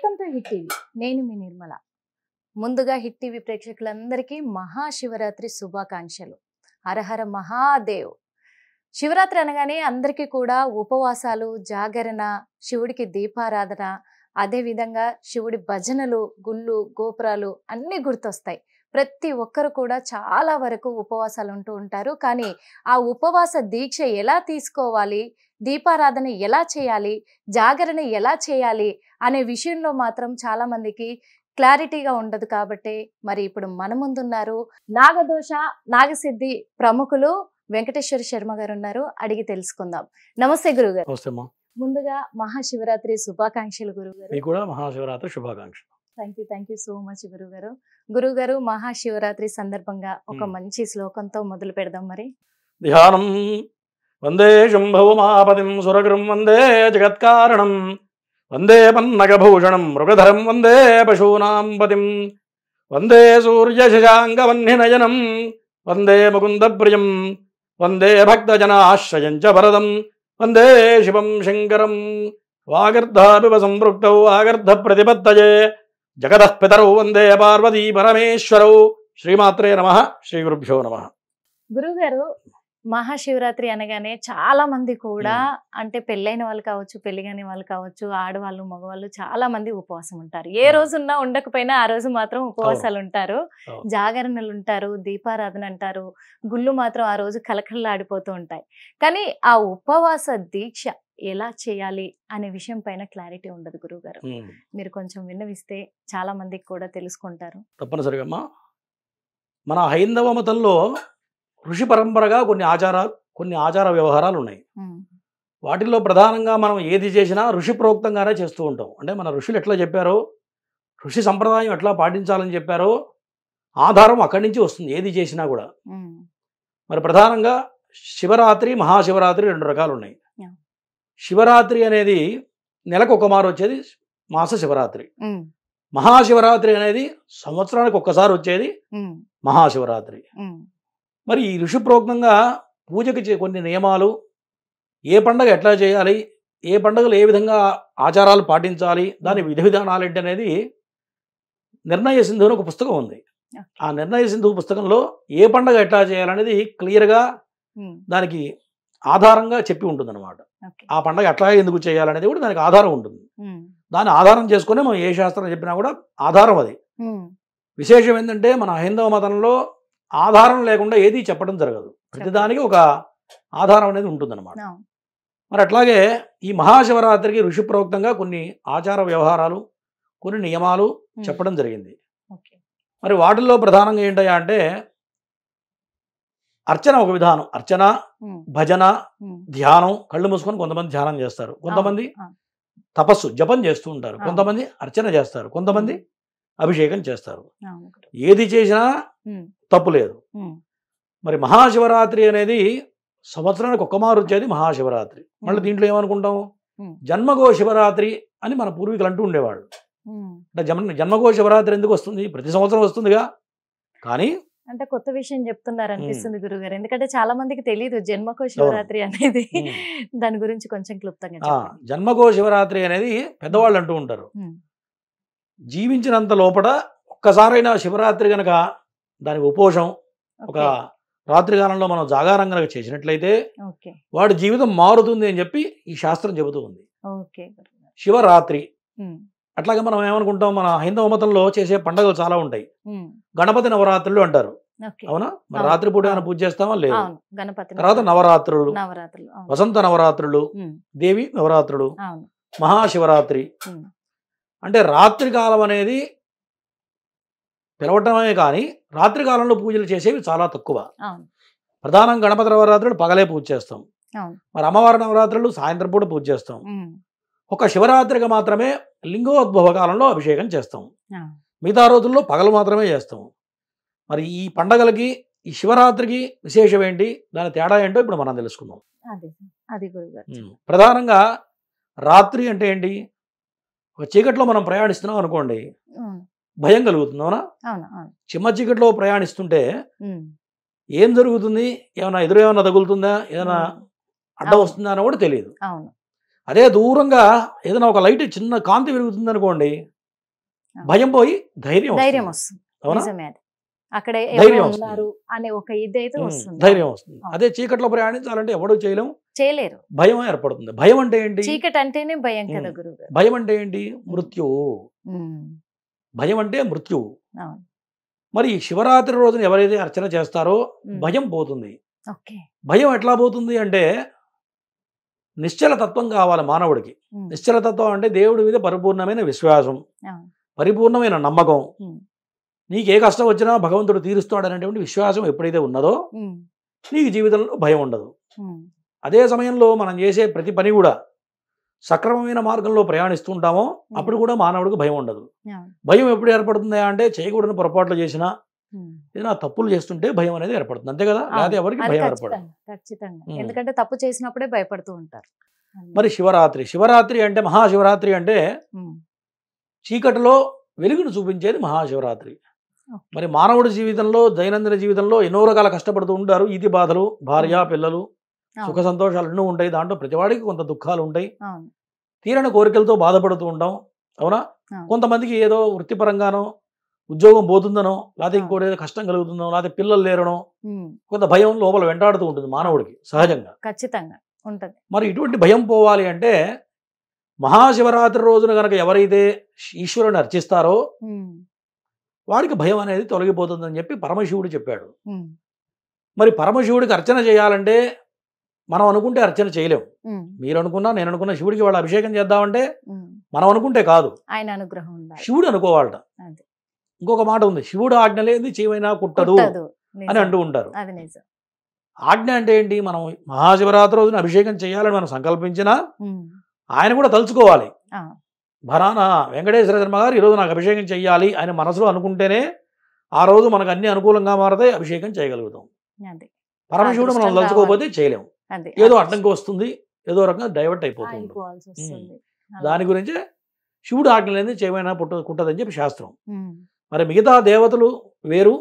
Welcome to hit TV. నేను మీ నిర్మల. ముందుగా hit TV ప్రేక్షకులందరికీ మహాశివరాత్రి శుభాకాంక్షలు. హరహర మహాదేవ్. శివరాత్రి అనగానే అందరికీ కూడా ఉపవాసాలు, జాగరణ, శివుడికి దీపారాధన, అదేవిధంగా శివుడి భజనలు, గుళ్ళు, గోపురాలు అన్నీ గుర్తొస్తాయి. ప్రతి ఒక్కరు కూడా చాలా వరకు ఉపవాసాలు ఉంటూ ఉంటారు. కానీ ఆ ఉపవాస దీక్ష ఎలా తీసుకోవాలి, దీపారాధన ఎలా చేయాలి, జాగరణ ఎలా చేయాలి అనే విషయంలో మాత్రం చాలా మందికి క్లారిటీగా ఉండదు. కాబట్టి మరి ఇప్పుడు మన ముందున్నారు నాగదోష, నాగసిద్ధి ప్రముఖులు వెంకటేశ్వర శర్మ గారు ఉన్నారు. అడిగి తెలుసుకుందాం. నమస్తే గురుగారు. నమస్తే అమ్మా. ముందుగా మహాశివరాత్రి శుభాకాంక్షలు గురుగారు. మీకు కూడా మహాశివరాత్రి శుభాకాంక్షలు. థ్యాంక్ యూ సో మచ్ గురుగారు. గురుగారు, మహాశివరాత్రి సందర్భంగా ఒక మంచి శ్లోకంతో మొదలు పెడదాం. మరి ధ్యానం వందే శంభవమాపతిం సురగృం వందే జగత్కారణం వందే పన్నగభూషణం మృగధరం వందే పశూనాం పతిం వందే సూర్యశశాంగవన్నినయనం వందే ముకుందప్రియం వందే భక్తజనాశ్రయం చ వరదం వందే శివం శంకరం. వాగర్ధాపివ సంపృక్తౌ ఆగర్ధ ప్రతిపత్తయే జగదః పితరౌ వందే పార్వతీ పరమేశ్వరౌ. శ్రీమాత్రే నమః. శ్రీ గురుభ్యో నమః. గురుగారు, మహాశివరాత్రి అనగానే చాలా మంది కూడా అంటే పెళ్ళైన వాళ్ళు కావచ్చు, పెళ్లి కాని వాళ్ళు కావచ్చు, ఆడవాళ్ళు, మగవాళ్ళు చాలా మంది ఉపవాసం ఉంటారు. ఏ రోజున్నా ఉండకపోయినా ఆ రోజు మాత్రం ఉపవాసాలు ఉంటారు, జాగరణలు ఉంటారు, దీపారాధన అంటారు, గుళ్ళు మాత్రం ఆ రోజు కలకల్లాడిపోతూ ఉంటాయి. కానీ ఆ ఉపవాస దీక్ష ఎలా చేయాలి అనే విషయం పైన క్లారిటీ ఉండదు గురువుగారు. మీరు కొంచెం విన్నవిస్తే చాలా మందికి కూడా తెలుసుకుంటారు. తప్పనిసరిగా అమ్మా. మన హైందవ మతంలో ఋషి పరంపరగా కొన్ని ఆచార వ్యవహారాలు ఉన్నాయి. వాటిల్లో ప్రధానంగా మనం ఏది చేసినా ఋషి ప్రోక్తంగానే చేస్తూ ఉంటాం. అంటే మన ఋషులు ఎట్లా చెప్పారో, ఋషి సంప్రదాయం ఎట్లా పాటించాలని చెప్పారో ఆధారం అక్కడి నుంచి వస్తుంది ఏది చేసినా కూడా. మరి ప్రధానంగా శివరాత్రి, మహాశివరాత్రి రెండు రకాలు ఉన్నాయి. శివరాత్రి అనేది నెలకు ఒక మారు వచ్చేది మాస శివరాత్రి. మహాశివరాత్రి అనేది సంవత్సరానికి ఒక్కసారి వచ్చేది మహాశివరాత్రి. మరి ఈ ఋషి ప్రోక్తంగా పూజకి కొన్ని నియమాలు, ఏ పండగ ఎట్లా చేయాలి, ఏ పండుగలు ఏ విధంగా ఆచారాలు పాటించాలి, దాని విధి విధానాలు ఏంటి అనేది నిర్ణయ సింధు అని ఒక పుస్తకం ఉంది. ఆ నిర్ణయ సింధు పుస్తకంలో ఏ పండగ ఎట్లా చేయాలనేది క్లియర్గా దానికి ఆధారంగా చెప్పి ఉంటుంది అనమాట. ఆ పండగ ఎట్లా ఎందుకు చేయాలనేది కూడా దానికి ఆధారం ఉంటుంది. దాన్ని ఆధారం చేసుకునే మనం ఏ శాస్త్రం చెప్పినా కూడా ఆధారం అది. విశేషం ఏంటంటే మన హైందవ మతంలో ఆధారం లేకుండా ఏది చెప్పడం జరగదు. ప్రతిదానికి ఒక ఆధారం అనేది ఉంటుందన్నమాట. మరి అట్లాగే ఈ మహాశివరాత్రికి ఋషి ప్రోక్తంగా కొన్ని ఆచార వ్యవహారాలు, కొన్ని నియమాలు చెప్పడం జరిగింది. మరి వాటిల్లో ప్రధానంగా ఏంటయ్యా అంటే అర్చన ఒక విధానం. అర్చన, భజన, ధ్యానం. కళ్ళు మూసుకొని కొంతమంది ధ్యానం చేస్తారు, కొంతమంది తపస్సు జపం చేస్తూ ఉంటారు, కొంతమంది అర్చన చేస్తారు, కొంతమంది అభిషేకం చేస్తారు. ఏది చేసినా తప్పు లేదు. మరి మహాశివరాత్రి అనేది సంవత్సరానికి ఒక్క మారు వచ్చేది మహాశివరాత్రి. మళ్ళీ దీంట్లో ఏమనుకుంటాం, జన్మగో శివరాత్రి అని మన పూర్వీకులు అంటూ ఉండేవాళ్ళు. అంటే జన్మగో శివరాత్రి ఎందుకు వస్తుంది? ప్రతి సంవత్సరం వస్తుందిగా. కానీ అంటే కొత్త విషయం చెప్తున్నారు అనిపిస్తుంది గురుగారు. ఎందుకంటే చాలా మందికి తెలియదు జన్మకో శివరాత్రి అనేది. దాని గురించి కొంచెం క్లుప్తంగా. జన్మకో శివరాత్రి అనేది పెద్దవాళ్ళు అంటూ ఉంటారు. జీవించినంత లోపల ఒక్కసారైనా శివరాత్రి గనక దానికి ఉపోషం, ఒక రాత్రి కాలంలో మనం జాగారం గనక చేసినట్లయితే వాడి జీవితం మారుతుంది అని చెప్పి ఈ శాస్త్రం చెబుతూ ఉంది. శివరాత్రి. అట్లాగే మనం ఏమనుకుంటాం, మన హైందవ మతంలో చేసే పండుగలు చాలా ఉంటాయి. గణపతి నవరాత్రులు అంటారు, అవునా? మరి రాత్రి పూట ఏమైనా పూజ చేస్తామా? లేదు. తర్వాత నవరాత్రులు, వసంత నవరాత్రులు, దేవి నవరాత్రులు, మహాశివరాత్రి. అంటే రాత్రి కాలం అనేది పిలవటమే కానీ రాత్రి కాలంలో పూజలు చేసేవి చాలా తక్కువ. ప్రధానంగా గణపతి నవరాత్రులు పగలే పూజ చేస్తాం. మరి అమ్మవారి నవరాత్రులు సాయంత్రం పూట పూజ చేస్తాం. ఒక శివరాత్రికి మాత్రమే లింగోద్భవ కాలంలో అభిషేకం చేస్తాం. మిగతా రోజుల్లో పగలు మాత్రమే చేస్తాం. మరి ఈ పండగలకి, ఈ శివరాత్రికి విశేషం ఏంటి, దాని తేడా ఏంటో ఇప్పుడు మనం తెలుసుకుందాం. ప్రధానంగా రాత్రి అంటే ఏంటి? ఒక చీకట్లో మనం ప్రయాణిస్తున్నాం అనుకోండి, భయం కలుగుతుంది, అవునా? చిమ్మ చీకట్లో ప్రయాణిస్తుంటే ఏం జరుగుతుంది, ఏమైనా తగులుతుందా, ఏదైనా అడ్డం వస్తుందా అని కూడా తెలియదు. అదే దూరంగా ఏదైనా ఒక లైట్ చిన్న కాంతి పెరుగుతుంది అనుకోండి, భయం పోయి ధైర్యం ధైర్యం వస్తుంది. వస్తుంది. అవునా? నిజమే అది. అక్కడ ధైర్యం ఎవరు వస్తుంది. ఉన్నారు అనే ఒక ఇదైతే వస్తుంది. ధైర్యం వస్తుంది. అవును. అదే చీకట్లో ప్రయాణించాలంటే ఎవడూ చేయలేం, చేయలేరు. భయం ఏర్పడుతుంది. భయం అంటే ఏంటి? చీకటి అంటేనే భయం కదా గురువు గారు. భయం అంటే ఏంటి? మృత్యువు. ఉమ్. భయం అంటే మృత్యువు. అవును. మరి ఈ శివరాత్రి రోజున ఎవరైతే అర్చన చేస్తారో ఉమ్. భయం పోతుంది. ఓకే. భయం ఎట్లా పోతుంది అంటే నిశ్చల తత్వం కావాలి మానవుడికి. ఉమ్. నిశ్చల తత్వం అంటే దేవుడి మీద పరిపూర్ణమైన విశ్వాసం, అవును. పరిపూర్ణమైన నమ్మకం. ఉమ్. నీకు ఏ కష్టం వచ్చినా భగవంతుడు తీరుస్తాడు అనేటువంటి విశ్వాసం ఎప్పుడైతే ఉన్నదో ఉమ్. నీకు జీవితంలో భయం ఉండదు. ఉమ్. అదే సమయంలో మనం చేసే ప్రతి పని కూడా సక్రమమైన మార్గంలో ప్రయాణిస్తూ ఉంటామో అప్పుడు కూడా మానవుడికి భయం ఉండదు. అవును. భయం ఎప్పుడు ఏర్పడుతుంది అంటే చేయకూడని పొరపాట్లు చేసినా ఉమ్. ఏదైనా తప్పులు చేస్తుంటే భయం అనేది ఏర్పడుతుంది. అంతే కదా? అవును. లేకపోతే ఎవరికి అది భయం ఏర్పడదు. ఖచ్చితంగా ఖచ్చితంగా. ఎందుకంటే తప్పు చేసినప్పుడే భయపడుతూ ఉంటారు. మరి శివరాత్రి అంటే మహాశివరాత్రి అంటే ఉమ్. చీకటిలో వెలుగును చూపించేది మహాశివరాత్రి. ఓకే. మరి మానవుడి జీవితంలో దైనందిన జీవితంలో ఎన్నో రకాల కష్టపడుతూ ఉంటారు. ఈతి బాధలు, భార్య పిల్లలు, సుఖ అవును. సంతోషాలు ఎన్నో ఉంటాయి. దాంట్లో ప్రతివాడికి కొంత దుఃఖాలు ఉంటాయి. అవును. తీరని కోరికలతో బాధపడుతూ ఉంటాం. అవునా? అవును. కొంతమందికి ఏదో వృత్తిపరంగానో ఉద్యోగం పోతుందనో, లేకపోతే అవును. ఇంకోటి ఏదో కష్టం కలుగుతుందనో, లేకపోతే పిల్లలు లేరనో ఉమ్. కొంత భయం లోపల వెంటాడుతూ ఉంటుంది మానవుడికి సహజంగా. ఖచ్చితంగా ఉంటది. మరి ఇటువంటి భయం పోవాలి అంటే మహాశివరాత్రి రోజున కనుక ఎవరైతే ఈశ్వరుని అర్చిస్తారో ఉమ్. వాడికి భయం అనేది తొలగిపోతుందని చెప్పి పరమశివుడు చెప్పాడు. ఉమ్. మరి పరమశివుడికి అర్చన చేయాలంటే మనం అనుకుంటే అర్చన చేయలేం. ఉమ్. మీరు అనుకున్నా నేను అనుకున్నా శివుడికి వాళ్ళ అభిషేకం చేద్దామంటే ఉమ్. మనం అనుకుంటే కాదు, ఆయన అనుగ్రహం ఉండాలి. శివుడు అనుకోవాలట. అది. ఇంకొక మాట ఉంది, శివుడు ఆజ్ఞ లేనిది చీమైనా కుట్టదు కుట్టదు. అని నిజం. అంటూ ఉంటారు. అది నిజం. ఆజ్ఞ అంటే ఏంటి? మనం మహాశివరాత్రి రోజున అభిషేకం చేయాలని మనం సంకల్పించినా ఉమ్. ఆయన కూడా తలుచుకోవాలి. ఆ. భరానా వెంకటేశ్వర శర్మ గారు ఈరోజు నాకు అభిషేకం చేయాలి ఆయన మనసులో అనుకుంటేనే ఆ రోజు మనకు అన్ని అనుకూలంగా మారతాయి, అభిషేకం చేయగలుగుతాం. అది. పరమశివుడు మనం అదృష్టం తలుచుకోకపోతే చేయలేం. అది. ఏదో అడ్డంకి వస్తుంది, ఏదో రకంగా డైవర్ట్ అయిపోతుంది. ఆగిపోవాల్సి వస్తుంది. దాని గురించే శివుడు ఆజ్ఞ లేనిది చేయమైనా కుట్టదని చెప్పి శాస్త్రం. ఉమ్. మరి మిగతా దేవతలు వేరు,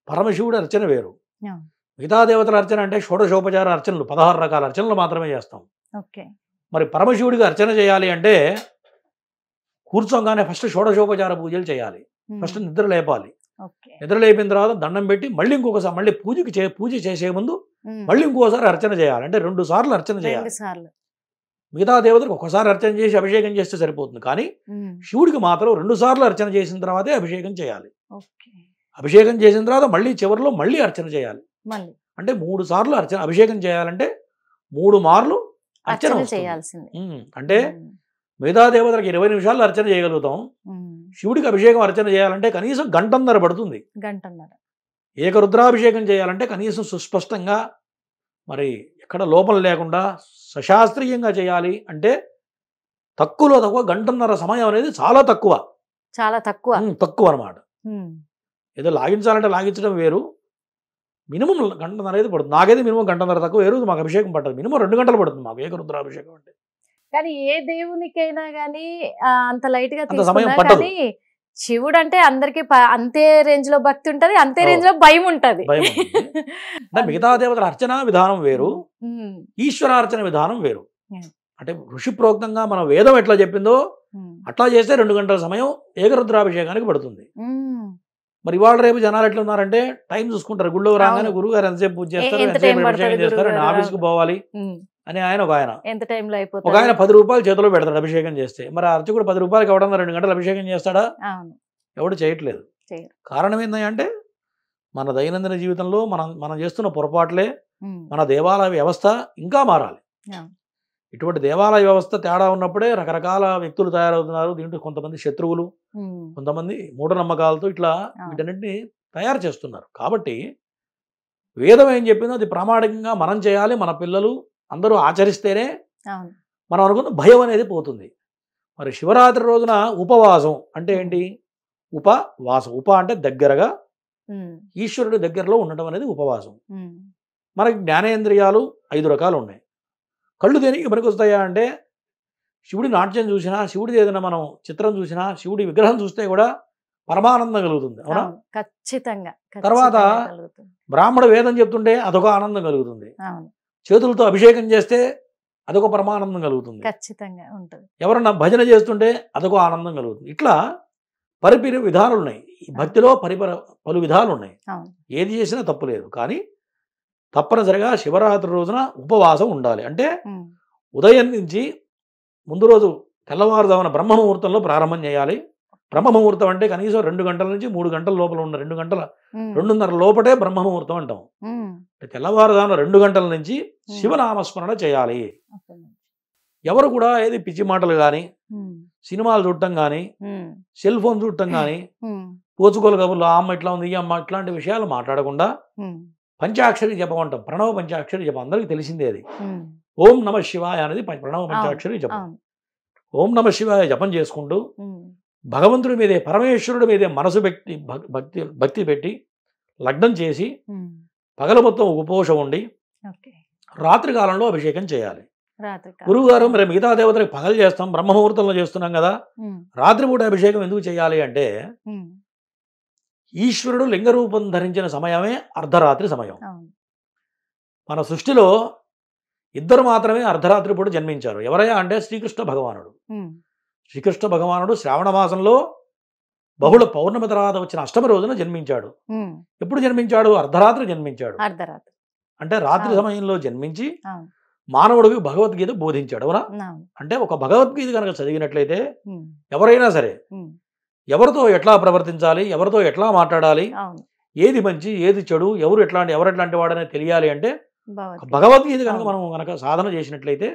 పరమశివుడు అర్చన వేరు. అవును. మిగతా దేవతల అర్చన అంటే షోడశోపచార అర్చనలు, 16 రకాల అర్చనలు మాత్రమే చేస్తాం. ఓకే. మరి పరమశివుడికి అర్చన చేయాలి అంటే కూర్చోగానే ఫస్ట్ షోడశోపచార పూజలు చేయాలి. ఉమ్. ఫస్ట్ నిద్ర లేపాలి. ఓకే. నిద్ర లేపిన తర్వాత దండం పెట్టి మళ్ళీ ఇంకొకసారి మళ్ళీ పూజ చేసే ముందు ఉమ్. మళ్ళీ ఇంకోసారి అర్చన చేయాలి. అంటే 2 సార్లు అర్చన చేయాలి. 2 సార్లు. మిగతా దేవతలకు ఒకసారి అర్చన చేసి అభిషేకం చేస్తే సరిపోతుంది. కానీ ఉమ్. శివుడికి మాత్రం 2 సార్లు అర్చన చేసిన తర్వాతే అభిషేకం చేయాలి. ఓకే. అభిషేకం చేసిన తర్వాత మళ్ళీ చివరిలో మళ్ళీ అర్చన చేయాలి. మళ్ళీ అంటే 3 సార్లు అభిషేకం చేయాలంటే 3 మార్లు అర్చన అర్చన వస్తుంది. చేయాల్సింది. అంటే మిగతా దేవతలకు 20 నిమిషాల్లో అర్చన చేయగలుగుతాం. శివుడికి అభిషేకం అర్చన చేయాలంటే కనీసం గంటన్నర పడుతుంది. గంటన్నర. ఏకరుద్రాభిషేకం చేయాలంటే కనీసం సుస్పష్టంగా మరి ఎక్కడ లోపం లేకుండా సశాస్త్రీయంగా చేయాలి అంటే తక్కువలో తక్కువ గంటన్నర సమయం అనేది చాలా తక్కువ. చాలా తక్కువ. తక్కువ అనమాట. ఏదో లాగించాలంటే లాగించడం వేరు, మినిమం గంటన్నర అయితే పడుతుంది. నాకైతే మినిమం గంటన్నర తక్కువ వేరు, మాకు అభిషేకం పట్టదు. మినిమం 2 గంటలు పడుతుంది మాకు ఏకరుద్రాభిషేకం అంటే. కానీ ఏ దేవునికైనా గానీ అంత లైట్ గా అంత సమయం తీసుకున్నా పట్టదు. కానీ శివుడు అంటే అందరికి అంతే రేంజ్ లో భక్తి ఉంటది, అంతే రేంజ్ లో భయం ఉంటది. భయం ఉంటుంది. అంటే మిగతా దేవతల అర్చన విధానం వేరు, ఈశ్వరార్చన విధానం వేరు. అంటే ఋషి ప్రోక్తంగా మన వేదం ఎట్లా చెప్పిందో అట్లా చేస్తే 2 గంటల సమయం ఏకరుద్రాభిషేకానికి పడుతుంది. మరి ఇవాళ రేపు జనాలు ఎట్లా ఉన్నారంటే టైం చూసుకుంటారు. గుళ్ళో రాగానే గురువు గారు ఎంతసేపు పూజ చేస్తారు, ఎంతసేపు అభిషేకం చేస్తారు, నేను ఆఫీస్కి పోవాలి అని ఒక ఆయన ఎంత టైంలో అయిపోతుంది. ఒక ఆయన 10 రూపాయలు చేతిలో పెడతాడు అభిషేకం చేస్తే. మరి అర్చకుడు 10 రూపాయలకి ఎవడన్నా 2 గంటలు అభిషేకం చేస్తాడా? ఎవడు చేయట్లేదు. కారణం ఏంటంటే మన దైనందిన జీవితంలో మనం చేస్తున్న పొరపాట్లే. మన దేవాలయ వ్యవస్థ ఇంకా మారాలి. ఇటువంటి దేవాలయ వ్యవస్థ తేడా ఉన్నప్పుడే రకరకాల వ్యక్తులు తయారవుతున్నారు. దీంట్లో కొంతమంది శత్రువులు, కొంతమంది మూఢనమ్మకాలతో ఇట్లా వీటన్నిటిని తయారు చేస్తున్నారు. కాబట్టి వేదం ఏం చెప్పిందో అది ప్రామాణికంగా మనం చేయాలి. మన పిల్లలు అందరూ ఆచరిస్తేనే మనం అనుకున్న భయం అనేది పోతుంది. మరి శివరాత్రి రోజున ఉపవాసం అంటే ఏంటి? ఉపవాసం. అంటే దగ్గరగా ఈశ్వరుడి దగ్గరలో ఉండటం అనేది ఉపవాసం. మనకి జ్ఞానేంద్రియాలు 5 రకాలు ఉన్నాయి. కళ్ళు దేనికి పనికొస్తాయా అంటే శివుడి నాట్యం చూసినా, శివుడిది ఏదైనా మనం చిత్రం చూసినా, శివుడి విగ్రహం చూస్తే కూడా పరమానందం కలుగుతుంది. అవునా? ఖచ్చితంగా. తర్వాత బ్రాహ్మణ వేదం చెప్తుంటే అదొక ఆనందం కలుగుతుంది. చేతులతో అభిషేకం చేస్తే అదొక పరమానందం కలుగుతుంది. ఖచ్చితంగా ఉంటుంది. ఎవరన్నా భజన చేస్తుంటే అదొక ఆనందం కలుగుతుంది. ఇట్లా పరిపిన విధానాలు ఉన్నాయి. ఈ భక్తిలో పలు విధాలు ఉన్నాయి. అవును. ఏది చేసినా తప్పు లేదు. కానీ తప్పనిసరిగా శివరాత్రి రోజున ఉపవాసం ఉండాలి. అంటే ఉదయం నుంచి ముందు రోజు తెల్లవారుజామున బ్రహ్మముహూర్తంలో ప్రారంభం చేయాలి. బ్రహ్మముహూర్తం అంటే కనీసం 2 గంటల నుంచి 3 గంటల లోపల ఉన్న 2:30 లోపటే బ్రహ్మముహూర్తం అంటాం. తెల్లవారుజామున 2 గంటల నుంచి శివనామస్మరణ చేయాలి. ఎవరు కూడా ఏది పిచ్చి మాటలు కానీ, సినిమాలు చూడటం కానీ, సెల్ ఫోన్ చూడటం కానీ, పోచుకోలు కబుర్లు ఆ అమ్మ ఇట్లా ఉంది, ఈ అమ్మ ఇట్లాంటి విషయాలు మాట్లాడకుండా పంచాక్షరి జపం అంటాం. ప్రణవ పంచాక్షరి జపం అందరికీ తెలిసిందే. అది ఓం నమ శివాయ అనేది ప్రణవ పంచాక్షరి జపం. ఓం నమ శివాయ జపం చేసుకుంటూ భగవంతుడి మీదే, పరమేశ్వరుడి మీదే మనసు భక్తి పెట్టి లగ్నం చేసి పగల మొత్తం ఉపవాసం ఉండి రాత్రి కాలంలో అభిషేకం చేయాలి. గురువుగారు మరి మిగతా దేవతలకు పగలు చేస్తాం, బ్రహ్మముహూర్తంలో చేస్తున్నాం కదా, రాత్రిపూట అభిషేకం ఎందుకు చేయాలి అంటే ఈశ్వరుడు లింగరూపం ధరించిన సమయమే అర్ధరాత్రి సమయం. మన సృష్టిలో ఇద్దరు మాత్రమే అర్ధరాత్రి పూట జన్మించారు. ఎవరయ్యా అంటే శ్రీకృష్ణ భగవానుడు. శ్రీకృష్ణ భగవానుడు శ్రావణ మాసంలో బహుళ పౌర్ణమి తర్వాత వచ్చిన అష్టమి రోజున జన్మించాడు. ఎప్పుడు జన్మించాడు? అర్ధరాత్రి జన్మించాడు. అంటే రాత్రి సమయంలో జన్మించి మానవుడికి భగవద్గీత బోధించాడు. అవునా? అంటే ఒక భగవద్గీత కనుక చదివినట్లయితే ఎవరైనా సరే ఎవరితో ఎట్లా ప్రవర్తించాలి, ఎవరితో ఎట్లా మాట్లాడాలి, ఏది మంచి ఏది చెడు, ఎవరెట్లాంటి వాడనే తెలియాలి అంటే భగవద్గీత కనుక సాధన చేసినట్లయితే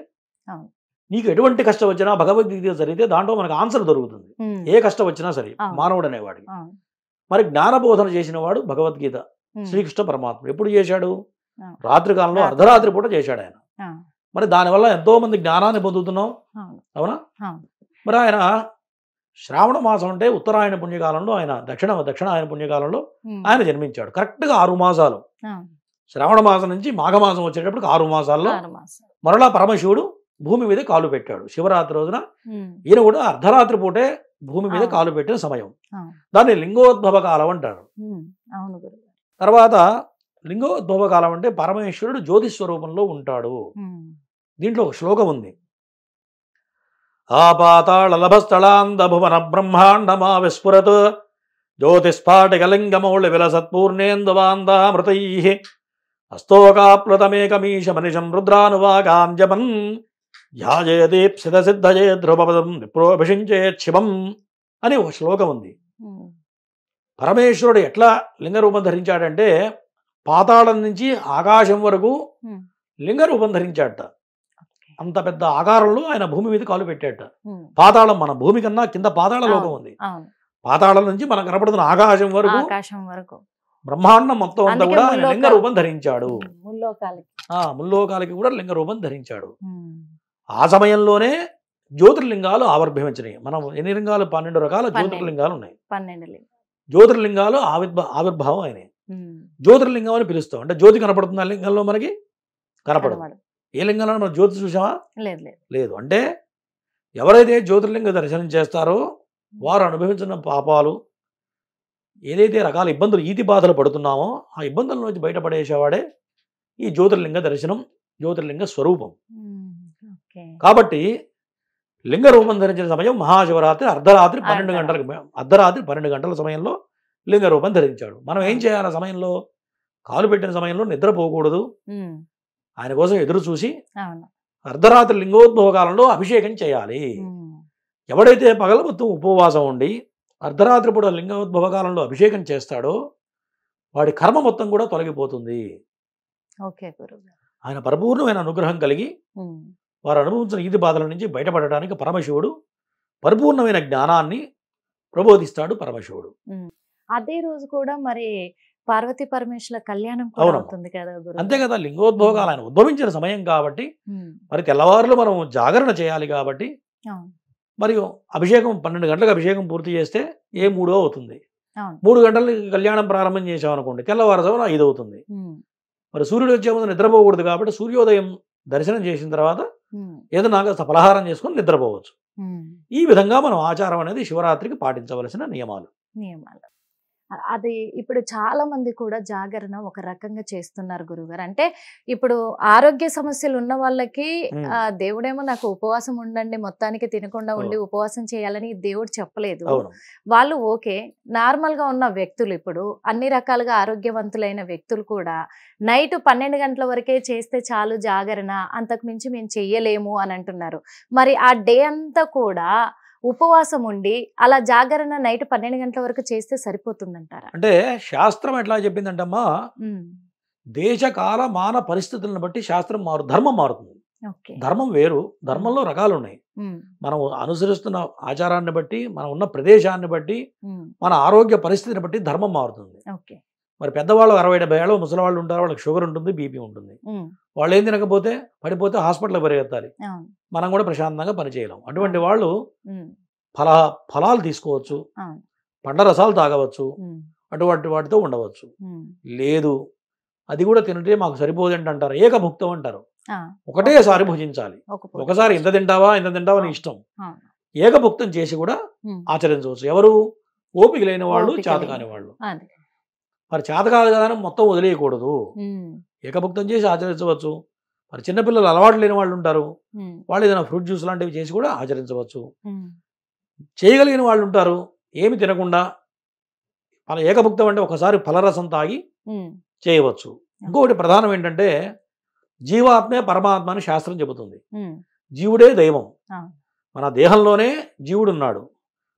నీకు ఎటువంటి కష్టం వచ్చినా భగవద్గీత చదివితే దాంట్లో మనకు ఆన్సర్ దొరుకుతుంది. ఏ కష్టం వచ్చినా సరే మానవుడు అనేవాడికి. మరి జ్ఞానబోధన చేసిన వాడు భగవద్గీత శ్రీకృష్ణ పరమాత్ముడు ఎప్పుడు చేశాడు? రాత్రి కాలంలో అర్ధరాత్రి పూట చేశాడు ఆయన. మరి దానివల్ల ఎంతో మంది జ్ఞానాన్ని పొందుతున్నాం. అవునా? మరి ఆయన శ్రావణ మాసం అంటే ఉత్తరాయణ పుణ్యకాలంలో, ఆయన దక్షిణాయన పుణ్యకాలంలో ఆయన జన్మించాడు. కరెక్ట్గా 6 మాసాలు. శ్రావణ మాసం నుంచి మాఘమాసం వచ్చేటప్పటికి 6 మాసాల్లో మరలా పరమశివుడు భూమి మీద కాలు పెట్టాడు. శివరాత్రి రోజున ఈయన కూడా అర్ధరాత్రి పూటే భూమి మీద కాలు పెట్టిన సమయం. దాన్ని లింగోద్భవ కాలం అంటారు. తర్వాత లింగోద్భవ కాలం అంటే పరమేశ్వరుడు జ్యోతి స్వరూపంలో ఉంటాడు. దీంట్లో ఒక శ్లోకం ఉంది. ఆపాతాళ లభస్థళాంద భువన బ్రహ్మాండమా విస్ఫురత్ జ్యోతిస్ఫాటికలింగమౌళి విలసత్పూర్ణేందువాందామృతై హస్తోకాప్లుతమేకమీశ మనిషం రుద్రానువాగాంజమన్ ధ్యాయేదీప్సిత సిద్ధయే ధ్రువపదం విప్రోభిషించేత్ శివం అని ఒక శ్లోకం ఉంది. పరమేశ్వరుడు ఎట్లా లింగరూపం ధరించాడంటే పాతాళం నుంచి ఆకాశం వరకు లింగరూపం ధరించాడట. అంత పెద్ద ఆకారంలో ఆయన భూమి మీద కాలు పెట్టాడట. పాతాళం మన భూమి కన్నా కింద పాతాళ లోకం ఉంది. పాతాళం నుంచి మనకు కనపడుతున్న ఆకాశం వరకు బ్రహ్మాండం మొత్తం అంతా కూడా ఆయన లింగరూపం ధరించాడు. ముల్లోకాలకి కూడా లింగరూపం ధరించాడు. ఆ సమయంలోనే జ్యోతిర్లింగాలు ఆవిర్భవించినాయి. మనం ఎన్ని లింగాలు? 12 రకాల జ్యోతిర్లింగాలు ఉన్నాయి. 12 జ్యోతిర్లింగాలు ఆవిర్భావం అయినాయి. జ్యోతిర్లింగం అని పిలుస్తాం. అంటే జ్యోతి కనపడుతుంది ఆ లింగంలో, మనకి కనపడదు. ఏ లింగంలో మనం జ్యోతి చూసామా? లేదు. అంటే ఎవరైతే జ్యోతిర్లింగ దర్శనం చేస్తారో వారు అనుభవించిన పాపాలు, ఏదైతే రకాల ఇబ్బందులు, ఈతి బాధలు పడుతున్నామో ఆ ఇబ్బందుల నుంచి బయటపడేసేవాడే ఈ జ్యోతిర్లింగ దర్శనం, జ్యోతిర్లింగ స్వరూపం. కాబట్టి లింగ రూపం ధరించిన సమయం మహాశివరాత్రి అర్ధరాత్రి 12 గంటల సమయంలో లింగ రూపం ధరించాడు. మనం ఏం చేయాలి? ఆ సమయంలో కాలు పెట్టిన సమయంలో నిద్రపోకూడదు. ఆయన కోసం ఎదురు చూసి అర్ధరాత్రి లింగోద్భవ కాలంలో అభిషేకం చేయాలి. ఎవడైతే పగల మొత్తం ఉపవాసం ఉండి అర్ధరాత్రి పూట లింగోద్భవ కాలంలో అభిషేకం చేస్తాడో వాడి కర్మ మొత్తం కూడా తొలగిపోతుంది. ఆయన పరిపూర్ణమైన అనుగ్రహం కలిగి వారు అనుభవించిన ఈది బాధల నుంచి బయటపడటానికి పరమశివుడు పరిపూర్ణమైన జ్ఞానాన్ని ప్రబోధిస్తాడు. పరమశివుడు అదే రోజు కూడా మరి పార్వతీ పరమేశ్వర కళ్యాణం కూడా అవుతుంది కదా. అంతే కదా. లింగోద్భోగాలు ఆయన ఉద్భవించిన సమయం కాబట్టి మరి తెల్లవారులు మనం జాగరణ చేయాలి కాబట్టి మరియు అభిషేకం 12 గంటలకు అభిషేకం పూర్తి చేస్తే 3 అవుతుంది. 3 గంటలకి కళ్యాణం ప్రారంభం చేసాం అనుకోండి, తెల్లవారుజామున 5 అవుతుంది. మరి సూర్యుడు వచ్చే ముందు నిద్రపోకూడదు కాబట్టి సూర్యోదయం దర్శనం చేసిన తర్వాత ఏదైనా కాస్త పలహారం చేసుకొని నిద్రపోవచ్చు. ఈ విధంగా మనం ఆచారం అనేది శివరాత్రికి పాటించవలసిన నియమాలు. అది ఇప్పుడు చాలా మంది కూడా జాగరణ ఒక రకంగా చేస్తున్నారు గురుగారు. అంటే ఇప్పుడు ఆరోగ్య సమస్యలు ఉన్న వాళ్ళకి దేవుడేమో నాకు ఉపవాసం ఉండండి, మొత్తానికి తినకుండా ఉండి ఉపవాసం చేయాలని దేవుడు చెప్పలేదు. వాళ్ళు ఓకే, నార్మల్ గా ఉన్న వ్యక్తులు, ఇప్పుడు అన్ని రకాలుగా ఆరోగ్యవంతులైన వ్యక్తులు కూడా నైట్ 12 గంటల వరకే చేస్తే చాలు జాగరణ, అంతకు మించి మేము చెయ్యలేము అని అంటున్నారు. మరి ఆ డే అంతా కూడా ఉపవాసం ఉండి అలా జాగరణ నైట్ 12 గంటల వరకు చేస్తే సరిపోతుందంటారా? అంటే శాస్త్రం ఎట్లా చెప్పిందంటమ్మా, దేశ కాల మాన పరిస్థితులను బట్టి శాస్త్రం ధర్మం మారుతుంది. ధర్మం వేరు, ధర్మంలో రకాలు ఉన్నాయి. మనం అనుసరిస్తున్న ఆచారాన్ని బట్టి, మనం ఉన్న ప్రదేశాన్ని బట్టి, మన ఆరోగ్య పరిస్థితిని బట్టి ధర్మం మారుతుంది. మరి పెద్దవాళ్ళు 60-70 ఏళ్ళు ముసలి వాళ్ళు ఉంటారు, వాళ్ళకి షుగర్ ఉంటుంది, బీపీ ఉంటుంది. వాళ్ళు ఏం తినకపోతే పడిపోతే హాస్పిటల్కి పరిగెత్తాలి, మనం కూడా ప్రశాంతంగా పనిచేయలేం. అటువంటి వాళ్ళు ఫలాలు తీసుకోవచ్చు, పండ్ల రసాలు తాగవచ్చు, అటువంటి వాటితో ఉండవచ్చు. లేదు అది కూడా తింటే మాకు సరిపోదు అంటారు, ఏకభుక్తం అంటారు. ఒకటేసారి భుజించాలి, ఒకసారి ఇంత తింటావా ఇంత తింటావా అని ఇష్టం. ఏకభుక్తం చేసి కూడా ఆచరించవచ్చు. ఎవరు? ఓపిక లేని వాళ్ళు, చేతకాని వాళ్ళు. మరి చేత కాదు కదా అని మొత్తం వదిలేయకూడదు, ఏకభుక్తం చేసి ఆచరించవచ్చు. మరి చిన్నపిల్లలు అలవాటు లేని వాళ్ళు ఉంటారు, వాళ్ళు ఏదైనా ఫ్రూట్ జ్యూస్ లాంటివి చేసి కూడా ఆచరించవచ్చు. చేయగలిగిన వాళ్ళు ఉంటారు, ఏమి తినకుండా ఏకభుక్తం అంటే ఒకసారి ఫలరసం తాగి చేయవచ్చు. ఇంకొకటి ప్రధానం ఏంటంటే, జీవాత్మే పరమాత్మ అని శాస్త్రం చెబుతుంది. జీవుడే దైవం. మన దేహంలోనే జీవుడు ఉన్నాడు.